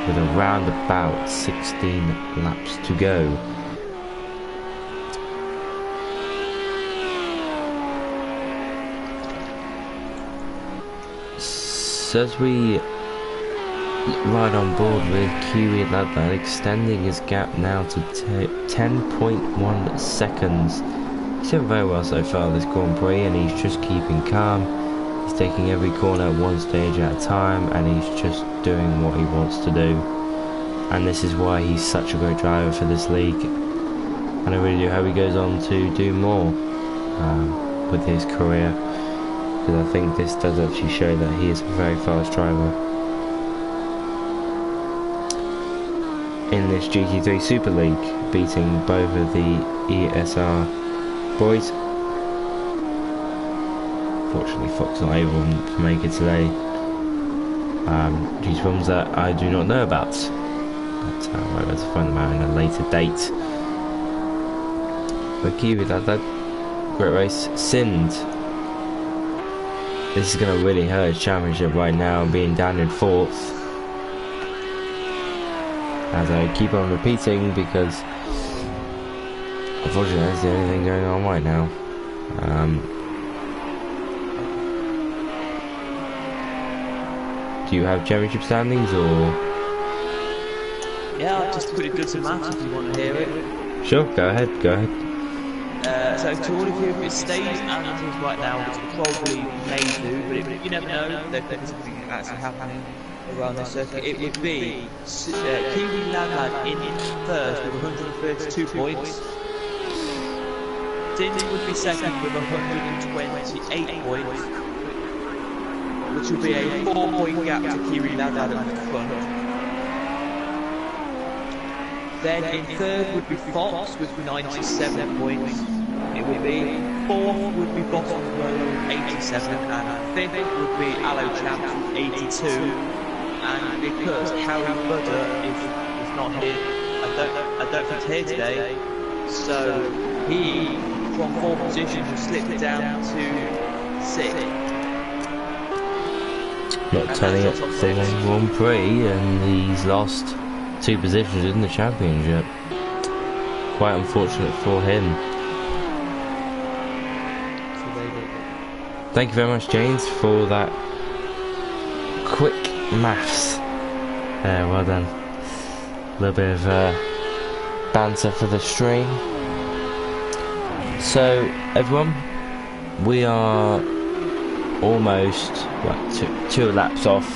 with around about 16 laps to go. So as we ride on board with Kiwi Lad extending his gap now to 10.1 seconds. He's doing very well so far this Grand Prix, and he's just keeping calm. He's taking every corner one stage at a time, and he's just doing what he wants to do. And this is why he's such a great driver for this league. And I really do hope he goes on to do more with his career, because I think this does actually show that he is a very fast driver in this GT3 Super League, beating both of the ESR boys. Fortunately, Fox not able to make it today due to problems that I do not know about, but I'll be able to find them out in a later date. But Kiwi Lad, great race. Sind, this is going to really hurt his championship right now, being down in 4th. As I keep on repeating, because unfortunately that's the only thing going on right now. Do you have championship standings, or? Yeah, I'll just quickly do some maths if you want to hear it. Sure, go ahead, go ahead. So to all of you, if it stays as it is right now, which it probably may do, but you never know, there could be something actually happening around this circuit. It would be Kiwi Lad in first with 132 points. Sind would be second with 128 points. which will be a 4-point gap to Kiwi Laddad at the front. Then in third would be Fox with 97 points. It would be fourth would be Bottom Road 87, and fifth would be Allo Champs with 82. And because Harry Budder is not here, I don't think he's here today, so he from fourth position will slip down to sixth. Not turning up for the Grand Prix, and he's lost 2 positions in the championship. Quite unfortunate for him. Thank you very much, James, for that quick maths. Well done. A little bit of banter for the stream. So, everyone, we are almost two laps off,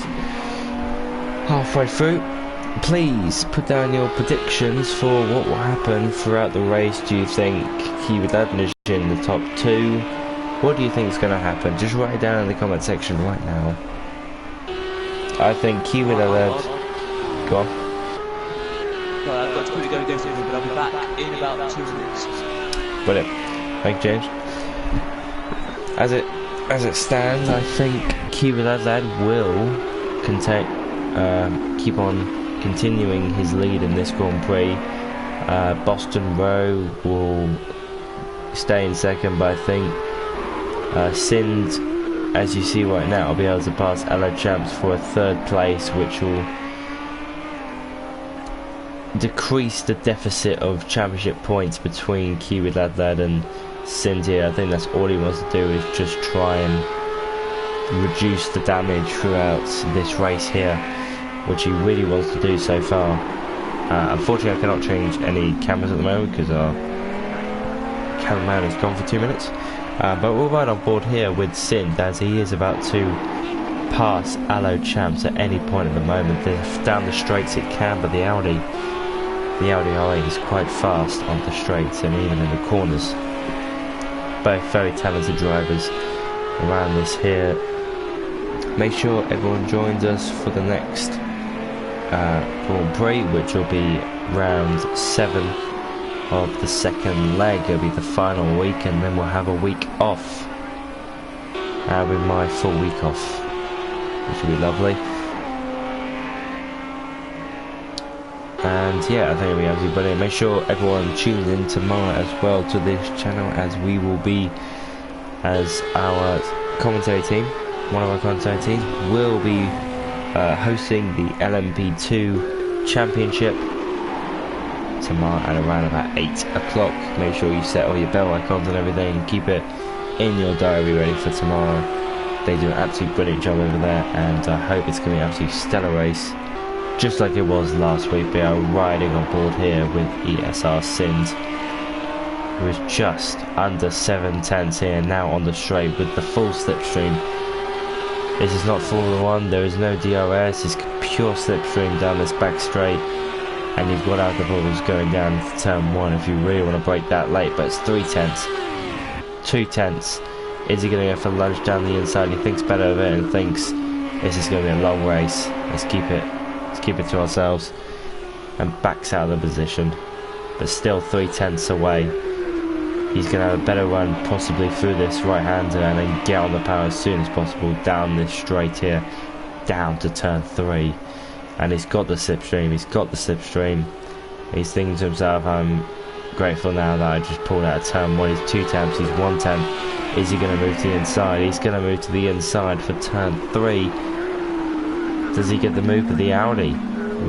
halfway through. Please put down your predictions for what will happen throughout the race. Do you think Kiwi Laddad is in the top 2? What do you think is going to happen? Just write it down in the comment section right now. I think Kiwi Laddad. Go on. Sorry, I've got to quickly go do something, but I'll be back in about 2 minutes. Brilliant. Thank you, James. As it stands, I think Kiwi Laddad will keep on continuing his lead in this Grand Prix. Boston Row will stay in second, but I think Sind, as you see right now, will be able to pass Allo Champs for a 3rd place, which will decrease the deficit of championship points between Kiwi Laddad and Sind here. I think that's all he wants to do, is just try and reduce the damage throughout this race here, which he really wants to do so far. Unfortunately, I cannot change any cameras at the moment because our cameraman is gone for 2 minutes. But we'll ride on board here with Sind, as he is about to pass Allo Champs at any point at the moment. Down the straights it can, but the Audi R8 is quite fast on the straights and even in the corners. Both very talented drivers around this here. Make sure everyone joins us for the next Grand Prix, which will be round 7 of the 2nd leg. It'll be the final week, and then we'll have a week off. With my full week off, which will be lovely. And yeah, I think it'll be absolutely brilliant. Make sure everyone tunes in tomorrow as well to this channel, as we will be, as our commentary team, one of our commentary teams will be hosting the LMP2 Championship tomorrow at around about 8 o'clock. Make sure you set all your bell icons and everything and keep it in your diary ready for tomorrow. They do an absolutely brilliant job over there, and I hope it's going to be an absolutely stellar race, just like it was last week. We are riding on board here with ESR Sind, who is just under 7/10 here now on the straight with the full slipstream. This is not Formula 1, there is no DRS, it's pure slipstream down this back straight, and you've got alcohols going down to turn 1 if you really want to break that late. But it's 3/10, 2/10. Is he going to go for lunge down the inside? He thinks better of it and thinks this is going to be a long race. Let's keep it to ourselves, and backs out of the position, but still 3/10 away. He's going to have a better run possibly through this right-hander and then get on the power as soon as possible down this straight here, down to turn 3. And he's got the slipstream, He's thinking to himself, I'm grateful now that I just pulled out of turn 1. He's 2 tenths, he's 1 tenth. Is he going to move to the inside? He's going to move to the inside for turn 3. Does he get the move with the Audi?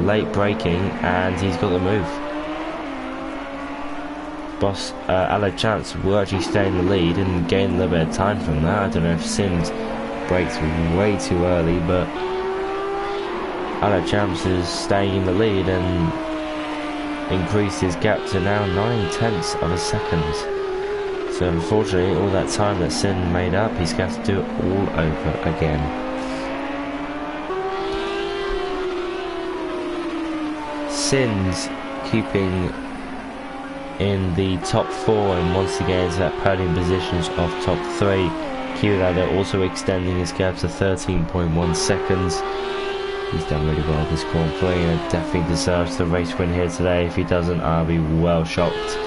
Late braking, and he's got the move. Allo Champs will actually stay in the lead and gain a little bit of time from that. I don't know if Sind brakes way too early, but Allo Champs is staying in the lead and increased his gap to now 9/10 of a second. So unfortunately, all that time that Sind made up, he's going to have to do it all over again. Sind's keeping in the top 4 and once again into that podium positions of top 3. Q-Ladder also extending his gap to 13.1 seconds. He's done really well this Grand Prix and definitely deserves the race win here today. If he doesn't, I'll be well shocked.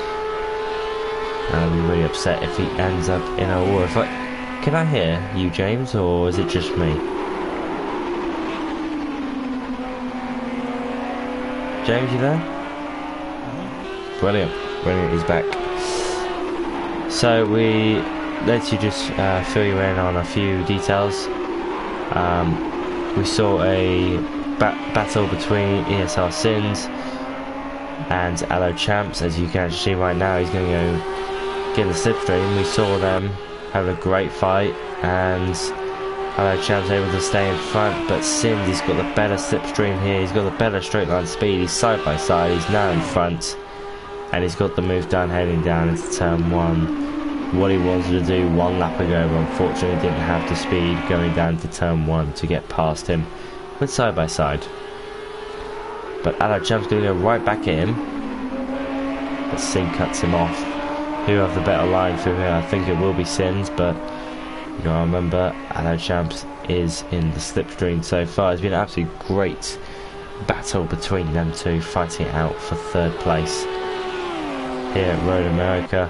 And I'll be really upset if he ends up in a war. Can I hear you, James, or is it just me? James, you there? Brilliant, brilliant, he's back. So we let you just fill you in on a few details. We saw a battle between ESR Sins and Allo Champs. As you can actually see right now, he's going to go get the slipstream. We saw them have a great fight, and Allo Champs able to stay in front, but Sins, he's got the better slipstream here. He's got the better straight line speed. He's side by side. He's now in front, and he's got the move done heading down into turn 1. What he wanted to do one lap ago, but unfortunately didn't have the speed going down to turn 1 to get past him with side by side. But Allo Champ's going to go right back at him, but Sin cuts him off. Who have the better line through here? I think it will be Sins, but you gotta remember, Allo Champs is in the slipstream so far. It's been an absolutely great battle between them two, fighting it out for 3rd place here at Road America.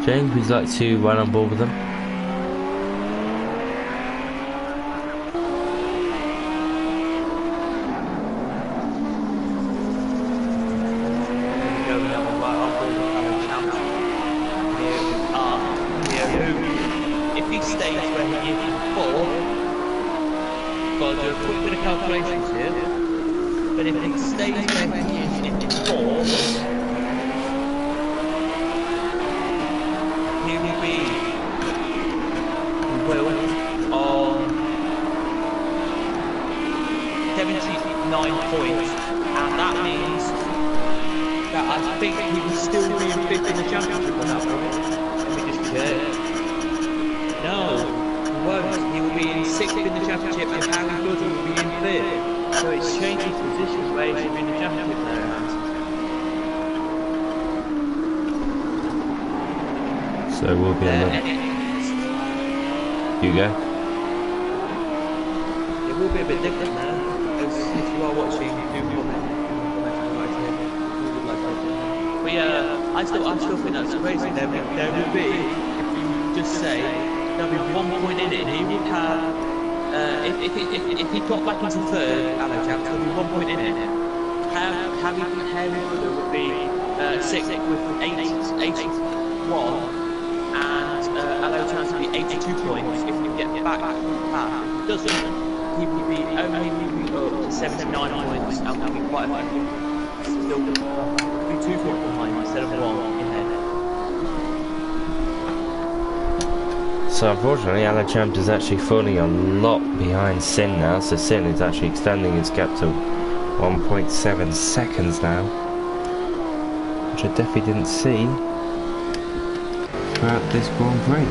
James, would you like to run on board with them? If he stays where he is before, got to do a quick bit of calculations here, but if he stays where he is before, he will be on 79 points, and that means that I think he will still be in 5th in the championship at that point. Let me just check. No, he won't. He will be in 6th in the championship, and Harry Goodall will be in 5th. So it's changed his position where he should be in the championship now. So we'll be on the... You go. It will be a bit different now, as if you are watching, do comment. But yeah, I still think that's crazy. There will be, if you just say, there'll be 1 point in it. He would have, if he got back into 3rd, Allo Champs, there'll be 1 point in it. Harry would be 6th with 81, and Allo Champs would be 82 points. If we get back, if he doesn't, he would be only moving up to 79 points, and would be quite effective. Still, be 2 points behind instead of 1 in there. So unfortunately, Allo Champs is actually falling a lot behind Sin now, so Sin is actually extending his gap to 1.7 seconds now, which I definitely didn't see throughout this Grand Prix.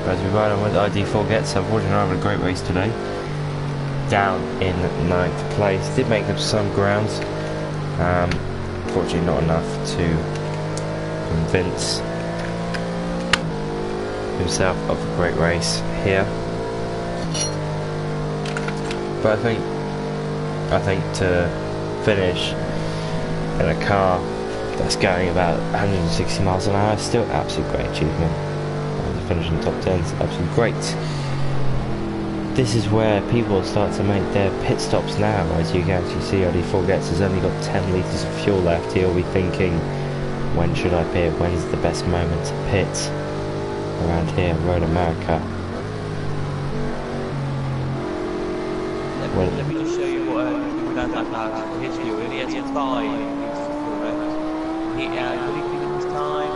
As we ride on with ID4 Gets, unfortunately I had a great race today. Down in 9th place, did make up some ground, unfortunately not enough to convince himself of a great race here. But I think to finish in a car that's going about 160 miles an hour is still absolutely great achievement. To finish in the top 10 is absolutely great. This is where people start to make their pit stops now. As you can actually see, ID4 Gets has only got 10 litres of fuel left. He'll be thinking, when should I pit? When's the best moment to pit? Around here, Road America. Let me just show you what we found out about his fuel. He has 5 litres of fuel left. Will he clean his time?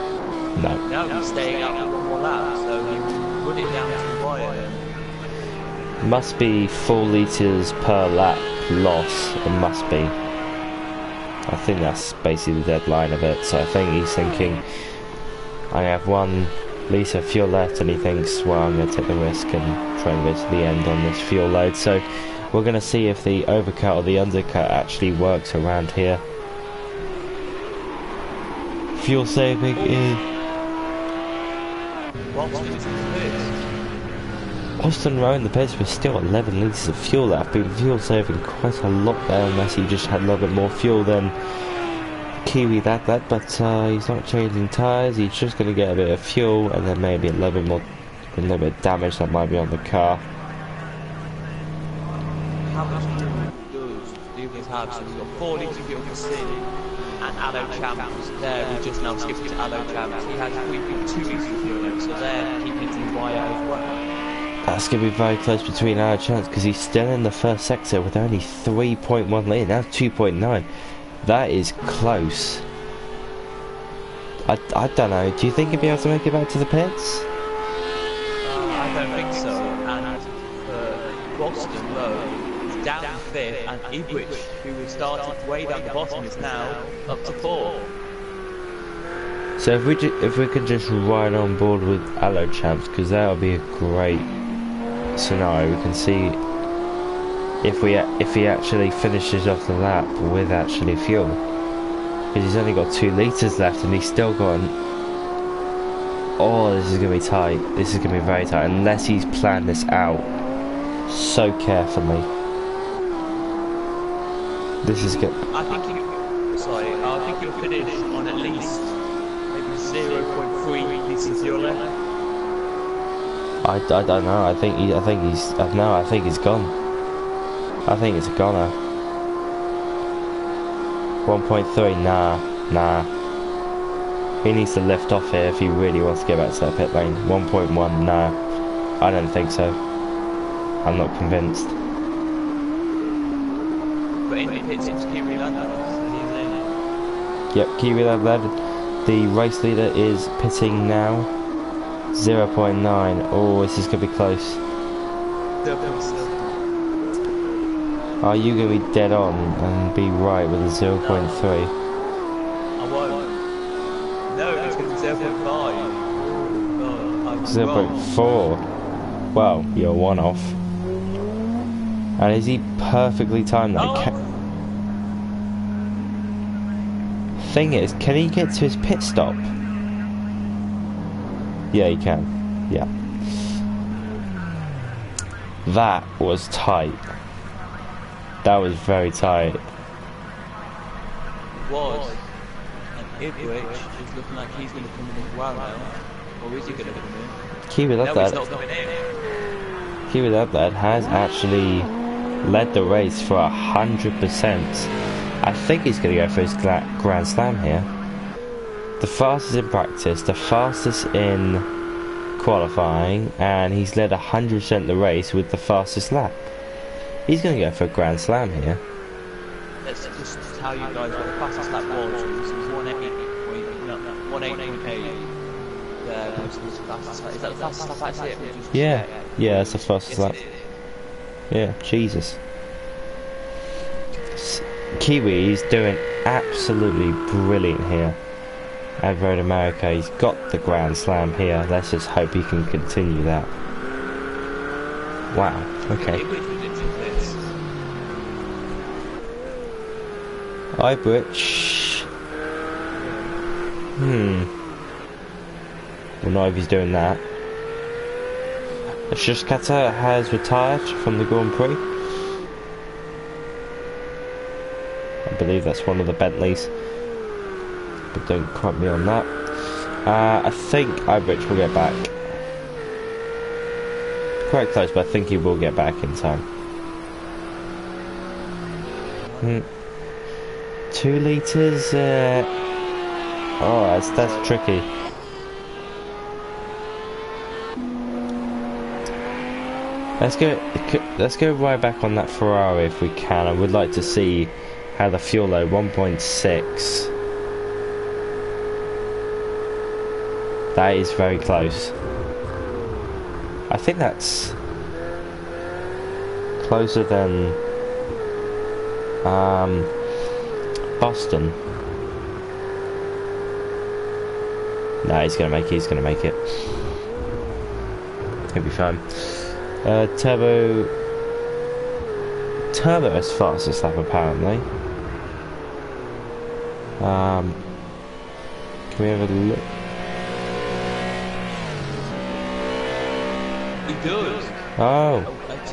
No. No, he's staying up for 1 more lap, so he will run it down to the wire. Must be 4 litres per lap loss. It must be. I think that's basically the deadline of it. So I think he's thinking, I have 1 litre of fuel left, and he thinks, well, I'm going to take the risk and try and go to the end on this fuel load. So we're going to see if the overcut or the undercut actually works around here. Fuel saving is Boston is in the pits. Austin Rowe in the pits with still 11 litres of fuel left. Been fuel saving quite a lot there, unless he just had a little bit more fuel than Kiwi that, but he's not changing tyres. He's just going to get a bit of fuel and then maybe a little bit more, a little bit of damage that might be on the car. How much fuel does Lewis have? So we've got 4 litres of fuel for Sin and Allo Champs there. We just now skipped to Allo Champs. He has 3.2 litres of fuel now, so they're keeping it in wire as well. That's going to be very close between our chance because he's still in the first sector with only 3.1 litre. That's 2.9. That is close. I don't know. Do you think he'll be able to make it back to the pits? I don't think so. And Boston Rowe is down to 5th, and Ibrich, who was started way down the bottom, is now up to 4th. So if we could just ride on board with Allo Champs, because that would be a great scenario. We can see if he actually finishes off the lap with actually fuel, because he's only got 2 litres left and he's still got oh, this is going to be tight. This is going to be very tight unless he's planned this out so carefully. This is good. I think he'll finish on at least maybe 0.3 litres of fuel left. I don't know. I think he's gone. I think it's a goner. 1.3, nah. He needs to lift off here if he really wants to get back to that pit lane. 1.1, nah. I don't think so. I'm not convinced. But in the pits, it's Kiwi Lad. Yep, Kiwi Lad. The race leader is pitting now. 0.9. Oh, this is going to be close. 0.7. Are you going to be dead on and be right with a 0.3? I won't. No, it's going to be 0.5. 0.4. Well, you're one off. And is he perfectly timed that? Oh. Thing is, can he get to his pit stop? Yeah, he can. Yeah. That was tight. That was very tight. It was. And Ibrich is looking like he's going to come in as well now. Or is he going to come in? Kiwi No, he's not coming in. Kiwi Lad has actually led the race for 100%. I think he's going to go for his Grand Slam here. The fastest in practice, the fastest in qualifying, and he's led 100% the race with the fastest lap. He's going to go for a Grand Slam here. Let's just tell you guys what the fastest lap was. It was 1:8.8. Is that the fastest lap actually? Yeah, that's the fastest lap. Yeah, Jesus. Kiwi is doing absolutely brilliant here at Road America. He's got the Grand Slam here. Let's just hope he can continue that. Wow, okay. Ibrich. Well, not if he's doing that. Shushkata has retired from the Grand Prix. I believe that's one of the Bentleys, but don't quote me on that. I think Ibrich will get back. Quite close, but I think he will get back in time. 2 litres. Oh, that's tricky. Let's go right back on that Ferrari if we can. I would like to see how the fuel load 1.6. That is very close. I think that's closer than Boston. No, he's gonna make it. He's gonna make it. He'll be fine. Turbo is fastest lap apparently. Can we have a look? does. Oh.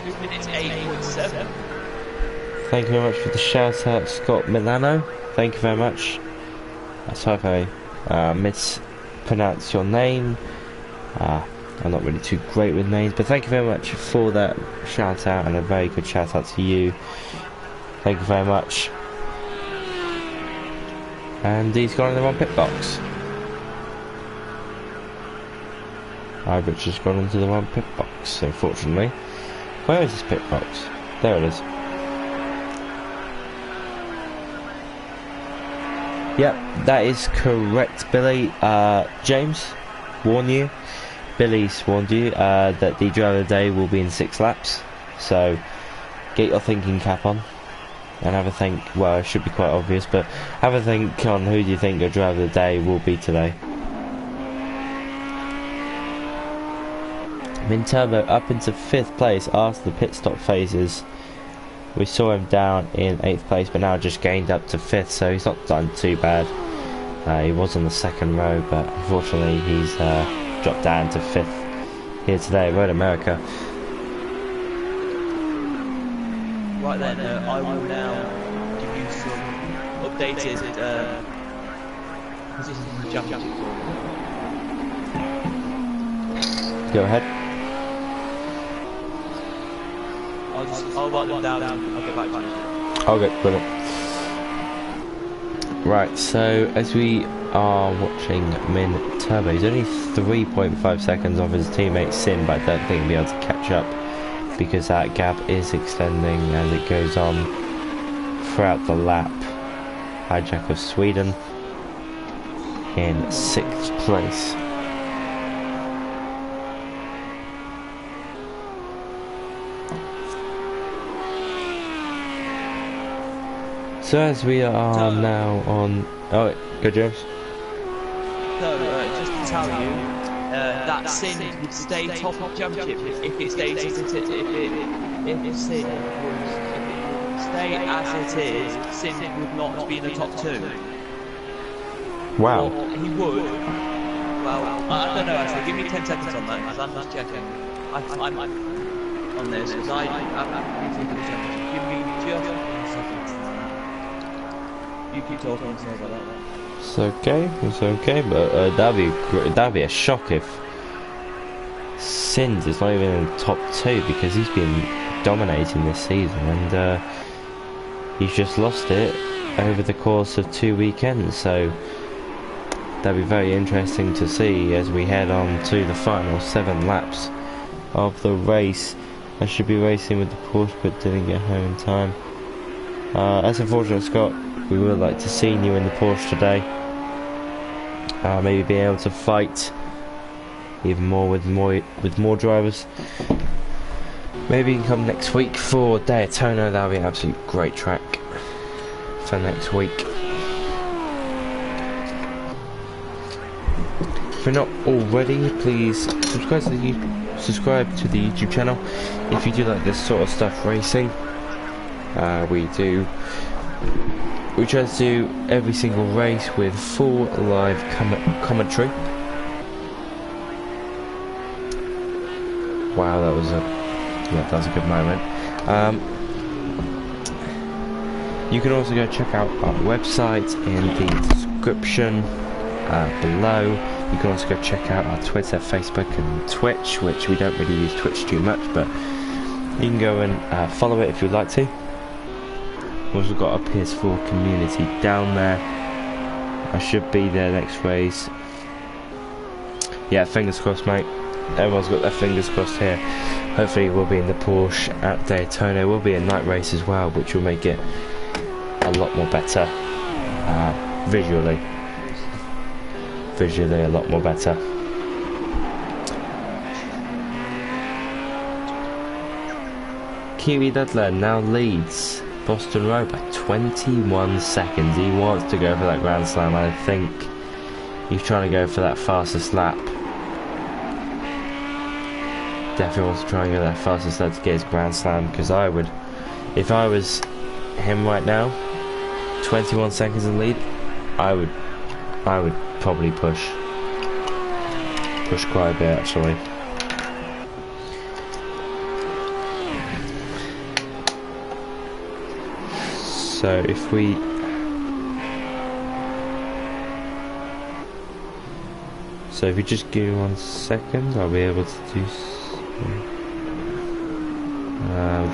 2 minutes 8.7. Thank you very much for the shout out, Scott Milano. Thank you very much. Sorry if I mispronounce your name. I'm not really too great with names, but thank you very much for that shout out, and a very good shout out to you. Thank you very much. And he's gone in the wrong pit box. Richard's gone into the wrong pit box, unfortunately. Where is this pit box? There it is. Yep, that is correct, Billy. James, warn you. Billy's warned you that the driver of the day will be in 6 laps. So, get your thinking cap on. And have a think, well, it should be quite obvious, but have a think on who do you think your driver of the day will be today. Minturbo up into 5th place after the pit stop phases. We saw him down in 8th place, but now just gained up to 5th, so he's not done too bad. He was on the 2nd row, but unfortunately he's dropped down to 5th here today, Road America. Right then, I will now give you some updated positions in the championship. Go ahead. I'll write them down and I'll get back to you. Okay, brilliant. Right, so as we are watching Min Turbo, he's only 3.5 seconds off his teammate Sin, but I don't think he'll be able to catch up because that gap is extending as it goes on throughout the lap. Hijack of Sweden in 6th place. So as we are now on... Oh, go James. So, just to tell you, that Sin would stay top of championship if it stays as it is. If Sin would stay as it is, Sin would not be in the top 2. Wow. Or he would. Well, I don't know actually. Give me 10 seconds on that because I'm just checking. I'm on this because I'm thinking of the championship. Give me just 1 second. You keep talking and stuff like that. It's okay, but that'd be a shock if Sins is not even in the top 2 because he's been dominating this season and he's just lost it over the course of 2 weekends. So that'd be very interesting to see as we head on to the final 7 laps of the race. I should be racing with the Porsche but didn't get home in time. That's unfortunate, Scott. We would like to see you in the Porsche today. Maybe being able to fight even more with more drivers. Maybe you can come next week for Daytona. That'll be an absolute great track for next week. If you're not already, please subscribe to the YouTube channel. If you do like this sort of stuff racing, we try to do every single race with full live commentary. Wow, that was a good moment. You can also go check out our website in the description below. You can also go check out our Twitter, Facebook and Twitch, which we don't really use Twitch too much, but you can go and follow it if you'd like to. We've also got a PS4 community down there. I should be there next race. Yeah, fingers crossed, mate. Everyone's got their fingers crossed here. Hopefully we'll be in the Porsche at Daytona. It will be a night race as well, which will make it a lot more better visually a lot more better. Kiwi Dudler now leads Boston Road by 21 seconds. He wants to go for that Grand Slam. I think he's trying to go for that fastest lap. Definitely wants to try and get that fastest lap to get his Grand Slam, because I would, if I was him right now, 21 seconds in lead, I would probably push quite a bit actually. So if we just give me 1 second, I'll be able to do.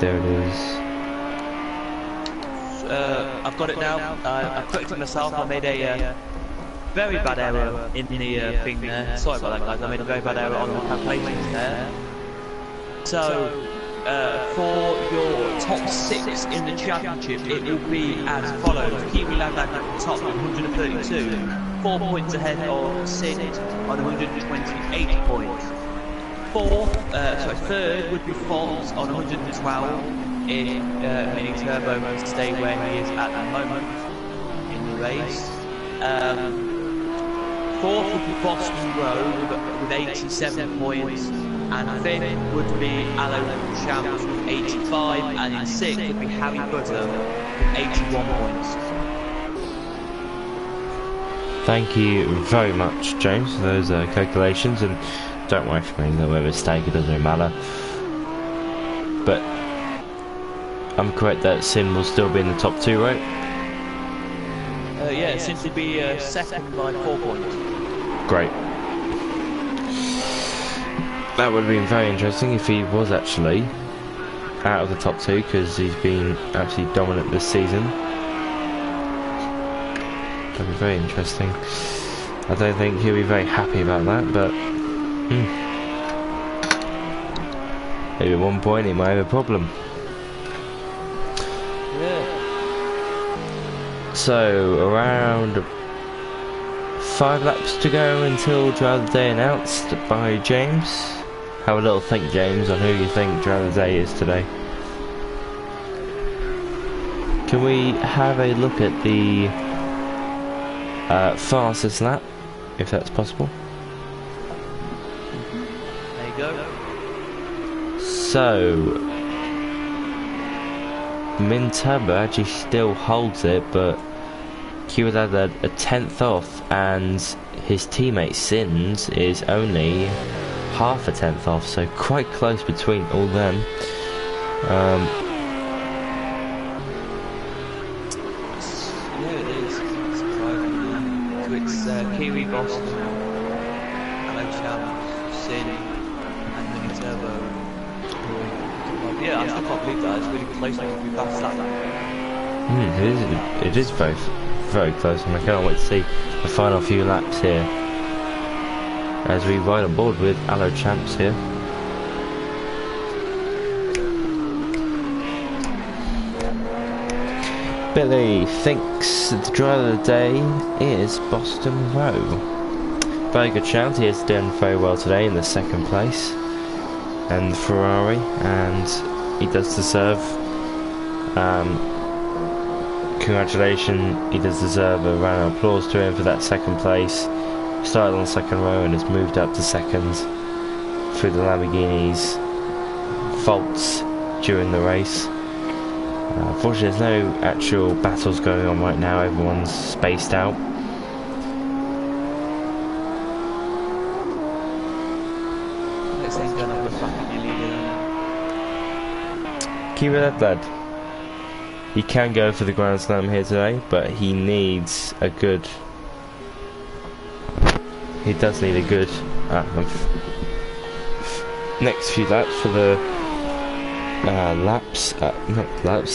There it is. I've got it now. I've corrected myself. I made a very bad error in the thing there. Sorry about that, guys. I made a very bad error on the calculations there. So, for your top 6 in the championship, it will be as follows. Kiwi Landau at the top with 132, 4 points ahead of Sid on 128 points. Third would be Fox on 112 if Mini Turbo can stay where he is at the moment in the race. Fourth would be Boston Road with 87 points, and fifth would be Allo Champs with 85, and in sixth would be Harry Butter with 81 points. Thank you very much, James, for those calculations, and don't worry for me, no mistake, it doesn't really matter. But I'm correct that Sin will still be in the top 2, right? Yeah, Sin will be second by 4 points. Great. That would have been very interesting if he was actually out of the top 2, because he's been absolutely dominant this season. That'd be very interesting. I don't think he'll be very happy about that, but maybe at one point he might have a problem. Yeah. So around 5 laps to go until Driver of the Day announced by James. Have a little think, James, on who you think Driver of the Day is today. Can we have a look at the fastest lap, if that's possible? There you go. So Min Turbo actually still holds it, but Kiwi had a 10th off, and his teammate Sins is only half a 10th off, so quite close between all them. Yeah, it is. It's surprising. So it's Kiwi, Boston, Allo Champs, Sin, and Mini Turbo. Yeah, I still can't believe that. It's really close to be past that. It is both very close, and I cannot wait to see the final few laps here as we ride on board with Allo Champs here. Billy thinks that the driver of the day is Boston Row. Very good shout, he has done very well today in the 2nd place and Ferrari, and he does deserve congratulations, he does deserve a round of applause to him for that 2nd place. Started on the 2nd row and has moved up to 2nd through the Lamborghini's faults during the race. Unfortunately, there's no actual battles going on right now, everyone's spaced out. Next thing's going up the back of your leader. Keep it up, lad. He can go for the Grand Slam here today, but he needs a good... He does need a good next few laps for the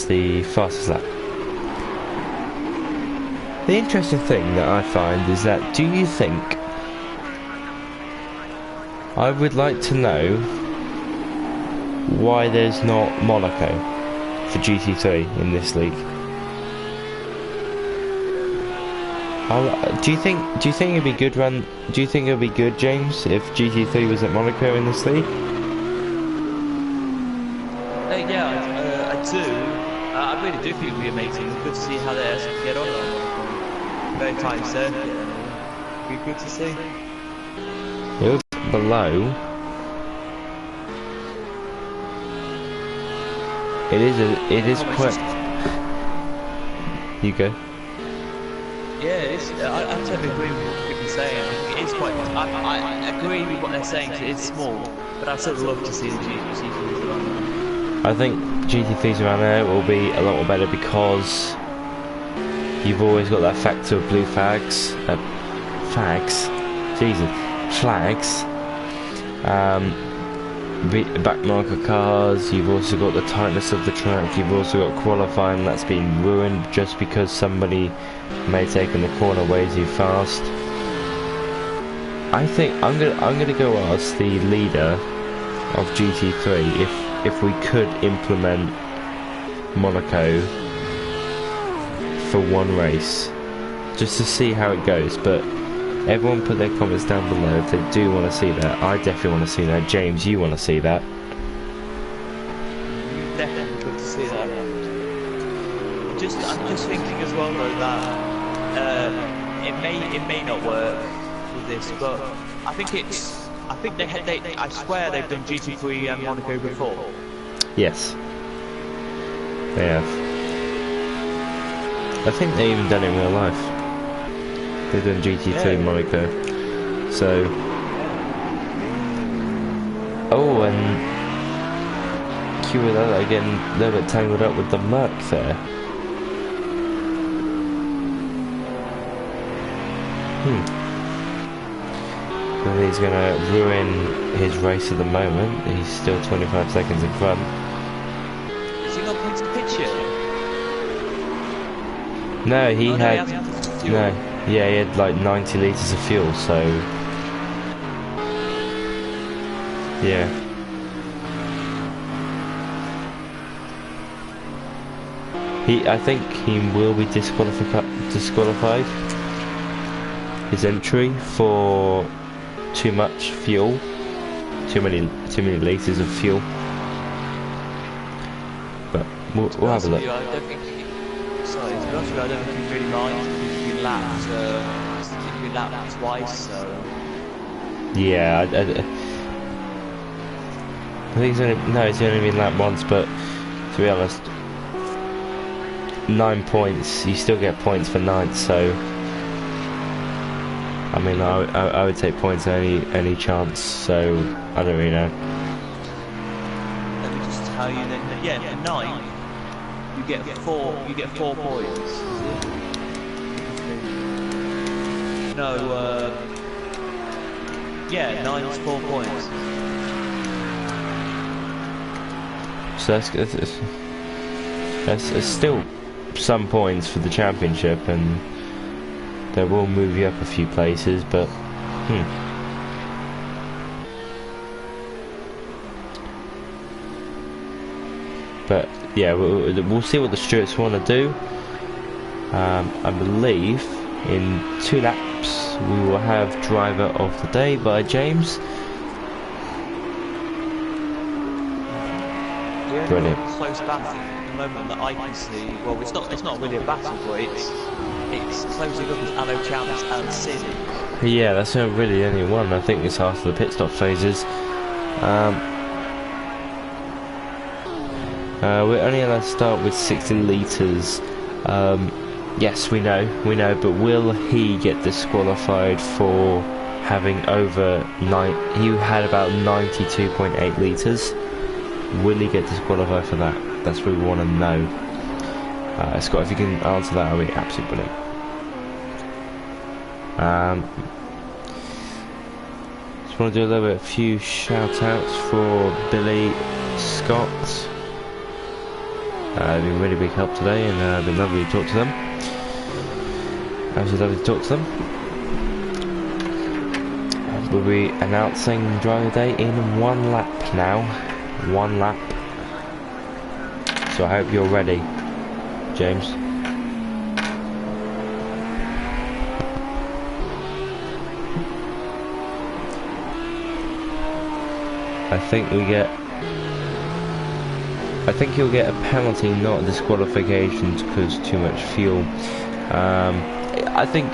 the fastest lap. The interesting thing that I find is that, do you think, I would like to know why there's not Monaco for GT3 in this league. Do you think it'd be good run? Do you think it'd be good, James, if GT3 was at Monaco in this league? Yeah, I do. I really do think it'd be amazing. It's good to see how they actually get on. Very tight circuit. It'd be good to see. It looks below. It is quite. You go. Yeah, it is. I totally agree with what people are saying. It is quite. I agree with what they're saying. It's small, but I'd still love to see the GT3s around there. I think GT3s around there will be a lot more better because you've always got that factor of blue flags. Back marker cars. You've also got the tightness of the track. You've also got qualifying that's been ruined just because somebody may take in the corner way too fast. I think I'm gonna go ask the leader of GT3 if we could implement Monaco for one race, just to see how it goes. But everyone put their comments down below if they do want to see that. I definitely want to see that. James, you want to see that? Definitely good to see that. I'm just thinking as well though that it may not work with this, but I think I swear they've done GT3 and Monaco before. Yes, they have. I think they even done it in real life. They've done GT3 Monaco. So, oh, and Q with that again, a little bit tangled up with the Merc there. And he's going to ruin his race at the moment. He's still 25 seconds in front. Has he not come to the pitch yet? No, he had... No, yeah, he had like 90 litres of fuel, so... yeah. I think he will be disqualified. His entry for too much fuel, too many litres of fuel. But we'll have a look. I don't think he really minds because he's been lapped twice, so... Yeah, I think he's only been lapped once, but to be honest, 9 points, you still get points for 9th, so I mean, I would take points any chance, so I don't really know. Let me just tell you then, yeah, for 9, you get 4 points, is it? No, yeah, 9's 4 points. So that's still some points for the championship, and they will move you up a few places, but but yeah, we'll see what the stewards want to do. I believe in 2 laps we will have driver of the day by James. Brilliant. Close battle at the moment that I can see. Well, it's not really a battle, but it's closing up with Allo Champs and Sid. Yeah, that's not really the only one. I think it's after the pit stop phases. We're only allowed to start with 60 litres. Yes, we know, but will he get disqualified for having over 9? He had about 92.8 litres. Will he get disqualified for that? That's what we want to know. Scott, if you can answer that, I'll be absolutely brilliant. Just want to do a few shout outs for Billy, Scott. They've been really big help today, and it's been lovely to talk to them. Absolutely lovely to talk to them. We'll be announcing driver day in 1 lap now. 1 lap. So I hope you're ready, James. I think you'll get a penalty, not a disqualification, because too much fuel. I think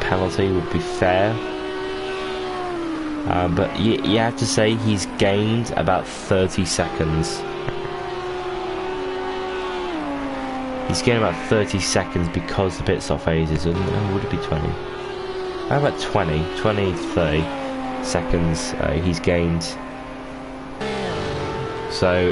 penalty would be fair. But you have to say he's gained about 30 seconds. He's gained about 30 seconds because the pit stop phases, and would it be 20? How about 20, 30 seconds he's gained. So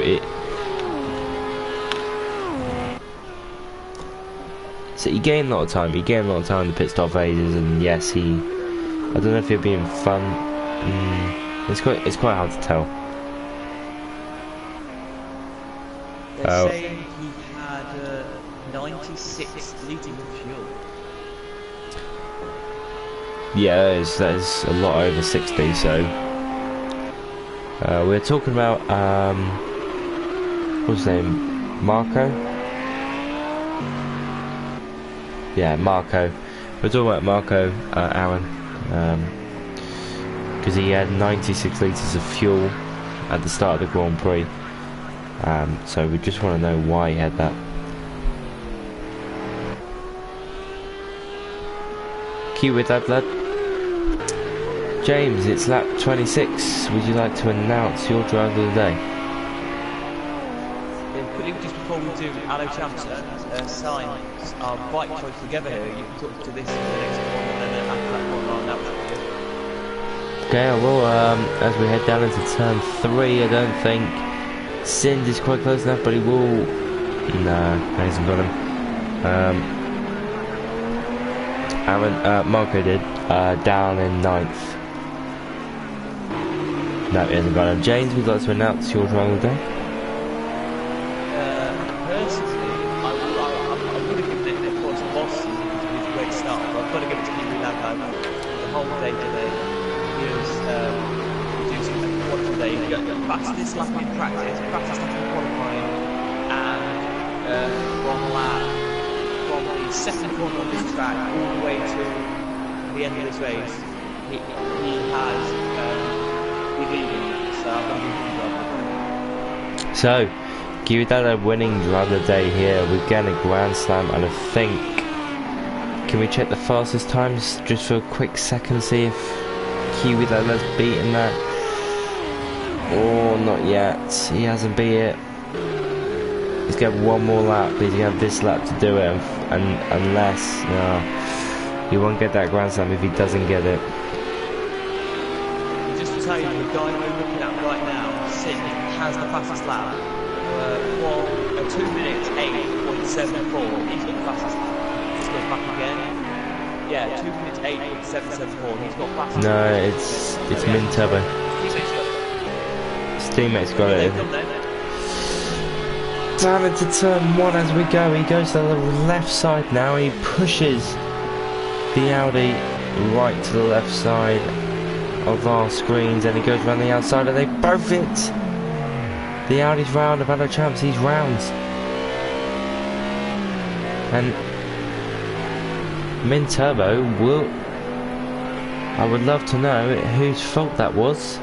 So he gained a lot of time. He gained a lot of time in the pit stop phases, and yes, I don't know if he'll be in fun. It's quite hard to tell. They're saying he had 96 litres of fuel. Yeah, that is a lot over 60. So we're talking about what's his name, Marco. Yeah, Marco. We're talking about Marco, Aaron, because he had 96 litres of fuel at the start of the Grand Prix. So we just want to know why he had that. Cue with that, lad. James, it's lap 26. Would you like to announce your driver of the day? Quickly, just before we do Allo Champs signs are quite close together here. You can talk to this in the next one, and then after that one, I'll announce it. Okay, well, as we head down into turn 3, I don't think Sind is quite close enough, but he will. No, he hasn't got him. Marco did, down in 9th. No, he hasn't got him. James, would you like to announce your driver of the day? Personally, I would have given it, of course, Boston because of his great start, but I've got to give it to Kiwi Lago. The whole day today, he was producing a quad today. He got fastest lap in practice, fastest lap in qualifying, and from the second corner of this track all the way to the end of this race, he has been leading. So I'm going to give him the driver. So, Kiwi winning driver of the day here. We're getting a Grand Slam, and I think, can we check the fastest times just for a quick second, see if Kiwi has beaten that? Or not yet. He hasn't beat it. He's got one more lap. He's gonna have this lap to do it, and unless he won't get that Grand Slam if he doesn't get it. Just to tell you, the guy we're looking at right now, Sid, has the fastest lap. 2 minutes 8.74. He's got the fastest lap. Let's go back again. Yeah, 2 minutes 8.774. He's got fastest. No, it's Min Turbo. His teammate's got it. Down into turn 1 as we go. He goes to the left side now. He pushes the Audi right to the left side of our screens, and he goes around the outside, and they both hit. The Audi's round of Allo Champs. He's rounds, and Min Turbo will. I would love to know whose fault that was.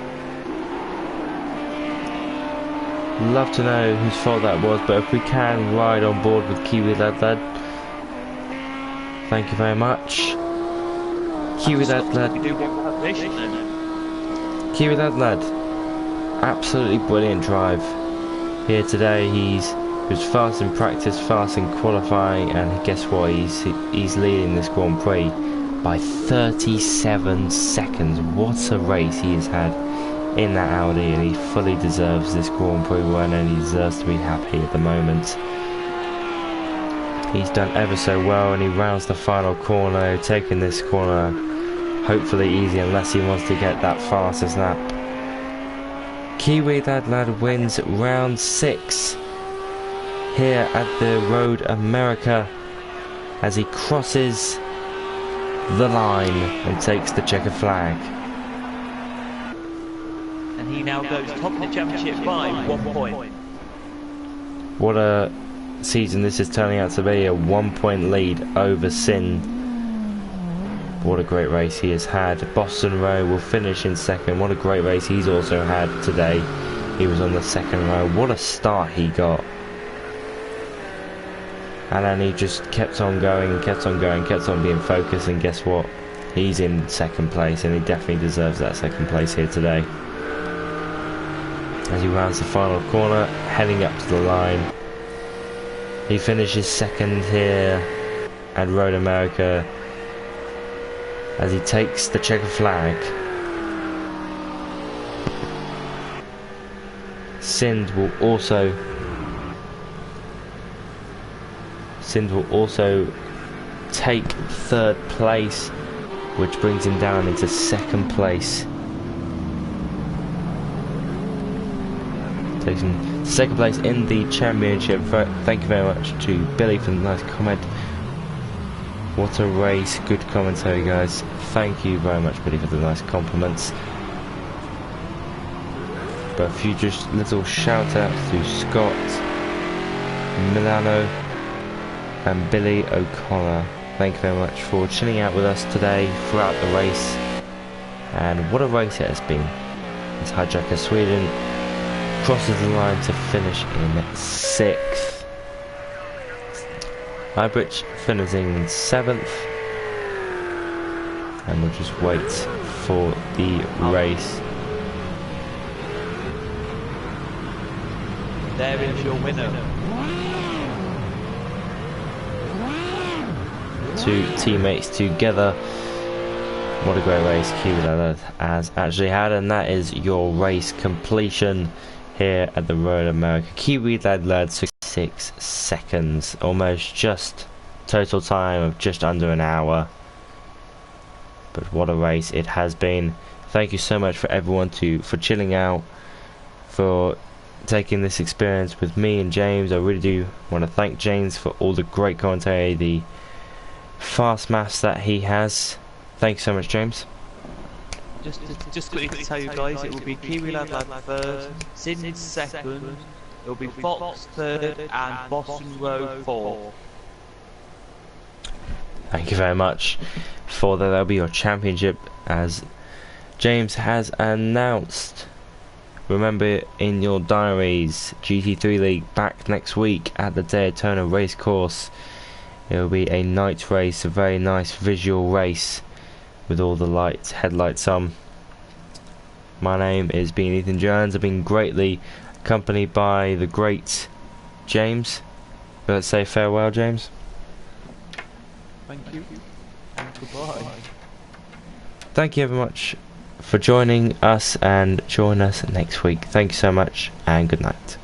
Love to know whose fault that was, but if we can ride on board with Kiwi Lad, thank you very much. Kiwi Lad. Kiwi Lad. Absolutely brilliant drive here today. He was fast in practice, fast in qualifying, and guess what? He's leading this Grand Prix by 37 seconds. What a race he has had in that Audi, and he fully deserves this Grand Prix win, and he deserves to be happy at the moment. He's done ever so well, and he rounds the final corner, taking this corner hopefully easy unless he wants to get that fastest lap. Kiwi Lad wins round 6 here at the Road America as he crosses the line and takes the checker flag. And he now goes top of the championship by 1 point. What a season this is turning out to be, a 1 point lead over Sin. What a great race he has had. Boston Row will finish in second. What a great race he's also had today. He was on the second row. What a start he got. And then he just kept on going, kept on going, kept on being focused, and guess what? He's in second place, and he definitely deserves that second place here today. As he rounds the final corner, heading up to the line. He finishes second here at Road America as he takes the checker flag. Sind will also take 3rd place, which brings him down into 2nd place. Takes him 2nd place in the championship. Thank you very much to Billy for the nice comment. What a race, good commentary guys. Thank you very much Billy for the nice compliments. But a few just little shout outs to Scott, Milano and Billy O'Connor. Thank you very much for chilling out with us today throughout the race. And what a race it has been. As Hijacker Sweden crosses the line to finish in 6th. Highbridge finishing in 7th. And we'll just wait for the race. There is your winner. 2 teammates together. What a great race Kiwi Lad has actually had, and that is your race completion here at the Road America. Kiwi Lad 6 seconds, almost just total time of just under an hour. But what a race it has been. Thank you so much for everyone for chilling out, for taking this experience with me and James. I really do want to thank James for all the great commentary, the fast maths that he has. Thanks so much James. Just quickly to tell you guys, it will be Kiwi Lad 1st, Sin 2nd, it will be Fox 3rd and Boston Road 4th. Thank you very much for that. That'll be your championship as James has announced. Remember in your diaries, GT3 League back next week at the Daytona Racecourse. It will be a night race, a very nice visual race with all the lights, headlights on. My name is Ethan Jones. I've been greatly accompanied by the great James. Let's say farewell, James. Thank you and goodbye. Thank you very much for joining us, and join us next week. Thank you so much and good night.